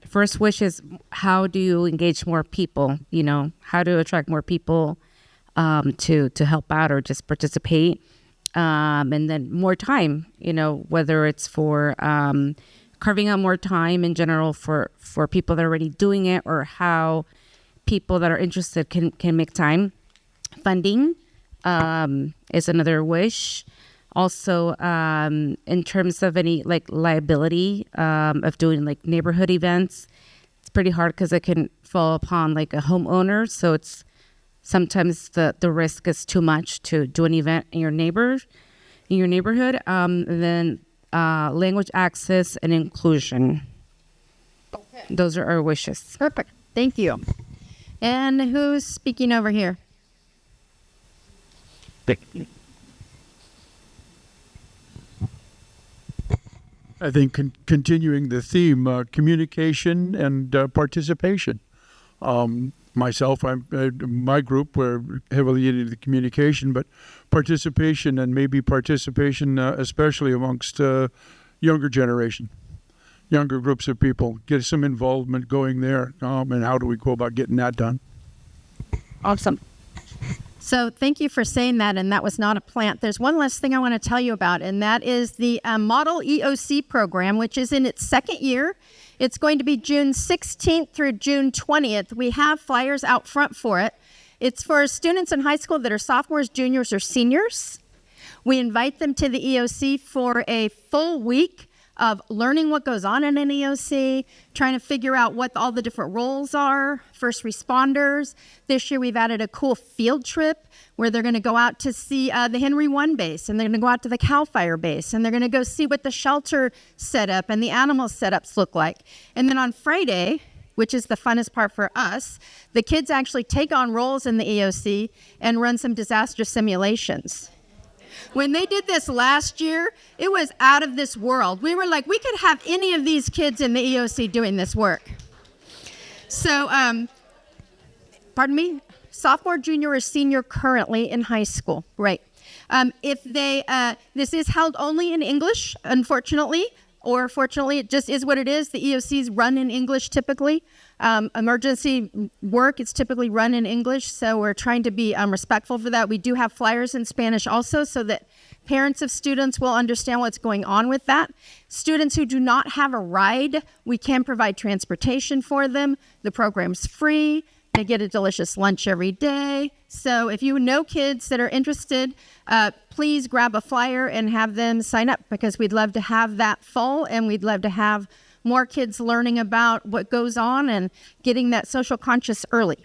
First wish is, how do you engage more people? You know, how to attract more people to help out or just participate. And then more time, you know, whether it's for carving out more time in general for people that are already doing it, or how people that are interested can make time. Funding is another wish. Also, in terms of any like liability of doing like neighborhood events, it's pretty hard because it can fall upon like a homeowner. So it's sometimes the risk is too much to do an event in your neighborhood. And then language access and inclusion. Okay. Those are our wishes. Perfect. Thank you. And who's speaking over here? I think continuing the theme, communication and participation. Myself, my group, we're heavily into the communication, but participation, and maybe participation especially amongst younger generation, younger groups of people. Get some involvement going there, and how do we go about getting that done? Awesome. So thank you for saying that, and that was not a plant. There's one last thing I want to tell you about, and that is the Model EOC program, which is in its second year. It's going to be June 16th through June 20th. We have flyers out front for it. It's for students in high school that are sophomores, juniors, or seniors. We invite them to the EOC for a full week of learning what goes on in an EOC, trying to figure out what all the different roles are, first responders. This year we've added a cool field trip where they're going to go out to see the Henry 1 base, and they're going to go out to the CAL FIRE base, and they're going to go see what the shelter setup and the animal setups look like. And then on Friday, which is the funnest part for us, the kids actually take on roles in the EOC and run some disaster simulations. When they did this last year, it was out of this world. We were like, we could have any of these kids in the EOC doing this work. So, pardon me, sophomore, junior, or senior currently in high school, right? If they, this is held only in English, unfortunately, or fortunately, it just is what it is. The EOCs run in English typically. Emergency work is typically run in English, so we're trying to be respectful for that. We do have flyers in Spanish also, so that parents of students will understand what's going on with that. Students who do not have a ride, we can provide transportation for them. The program's free. They get a delicious lunch every day. So if you know kids that are interested, please grab a flyer and have them sign up, because we'd love to have that full, and we'd love to have more kids learning about what goes on and getting that social conscious early.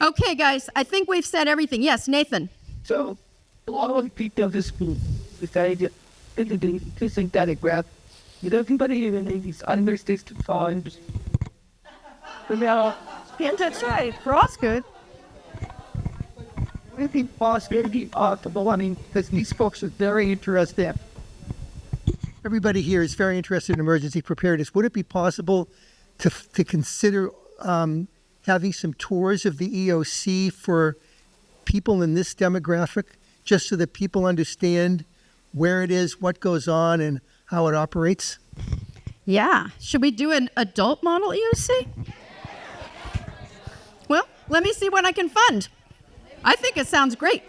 Okay, guys, I think we've said everything. Yes, Nathan. So, a lot of people this decided to think that it grab. You know, everybody in these understates to find. That's right. Ross good. Would it be possible? I mean, because these folks are very interested. Everybody here is very interested in emergency preparedness. Would it be possible to consider having some tours of the EOC for people in this demographic, just so that people understand where it is, what goes on, and how it operates? Yeah. Should we do an adult model EOC? Well, let me see what I can fund. I think it sounds great.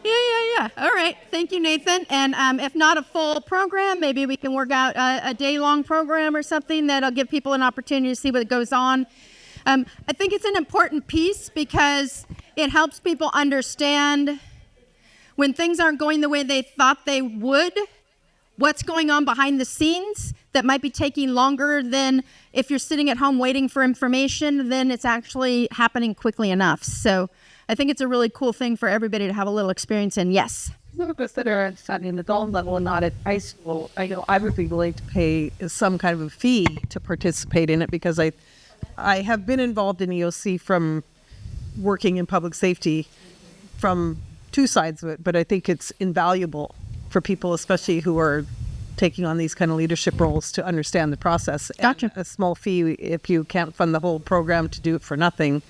Yeah. All right. Thank you, Nathan. And if not a full program, maybe we can work out a day-long program or something that'll give people an opportunity to see what goes on. I think it's an important piece because it helps people understand when things aren't going the way they thought they would, what's going on behind the scenes that might be taking longer than if you're sitting at home waiting for information, then it's actually happening quickly enough. So I think it's a really cool thing for everybody to have a little experience in. Yes. Consider studying the adult level and not at high school. I know I would be willing to pay some kind of a fee to participate in it because I have been involved in EOC from working in public safety from two sides of it, but I think it's invaluable for people, especially who are taking on these kind of leadership roles, to understand the process. Gotcha. And a small fee, if you can't fund the whole program to do it for nothing,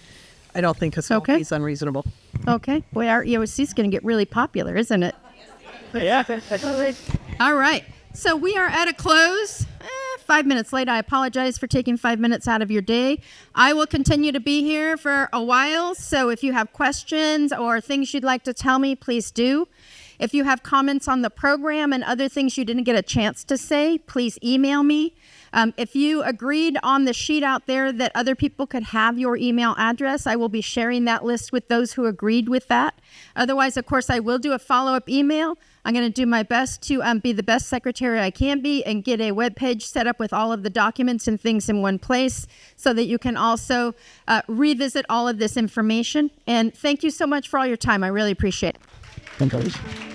I don't think a small fee is unreasonable. Okay. Boy, our EOC is going to get really popular, isn't it? Yeah. All right. So we are at a close. 5 minutes late. I apologize for taking 5 minutes out of your day. I will continue to be here for a while. So if you have questions or things you'd like to tell me, please do. If you have comments on the program and other things you didn't get a chance to say, please email me. If you agreed on the sheet out there that other people could have your email address, I will be sharing that list with those who agreed with that. Otherwise, of course, I will do a follow-up email. I'm going to do my best to be the best secretary I can be and get a web page set up with all of the documents and things in one place so that you can also revisit all of this information. And thank you so much for all your time. I really appreciate it. Thank you.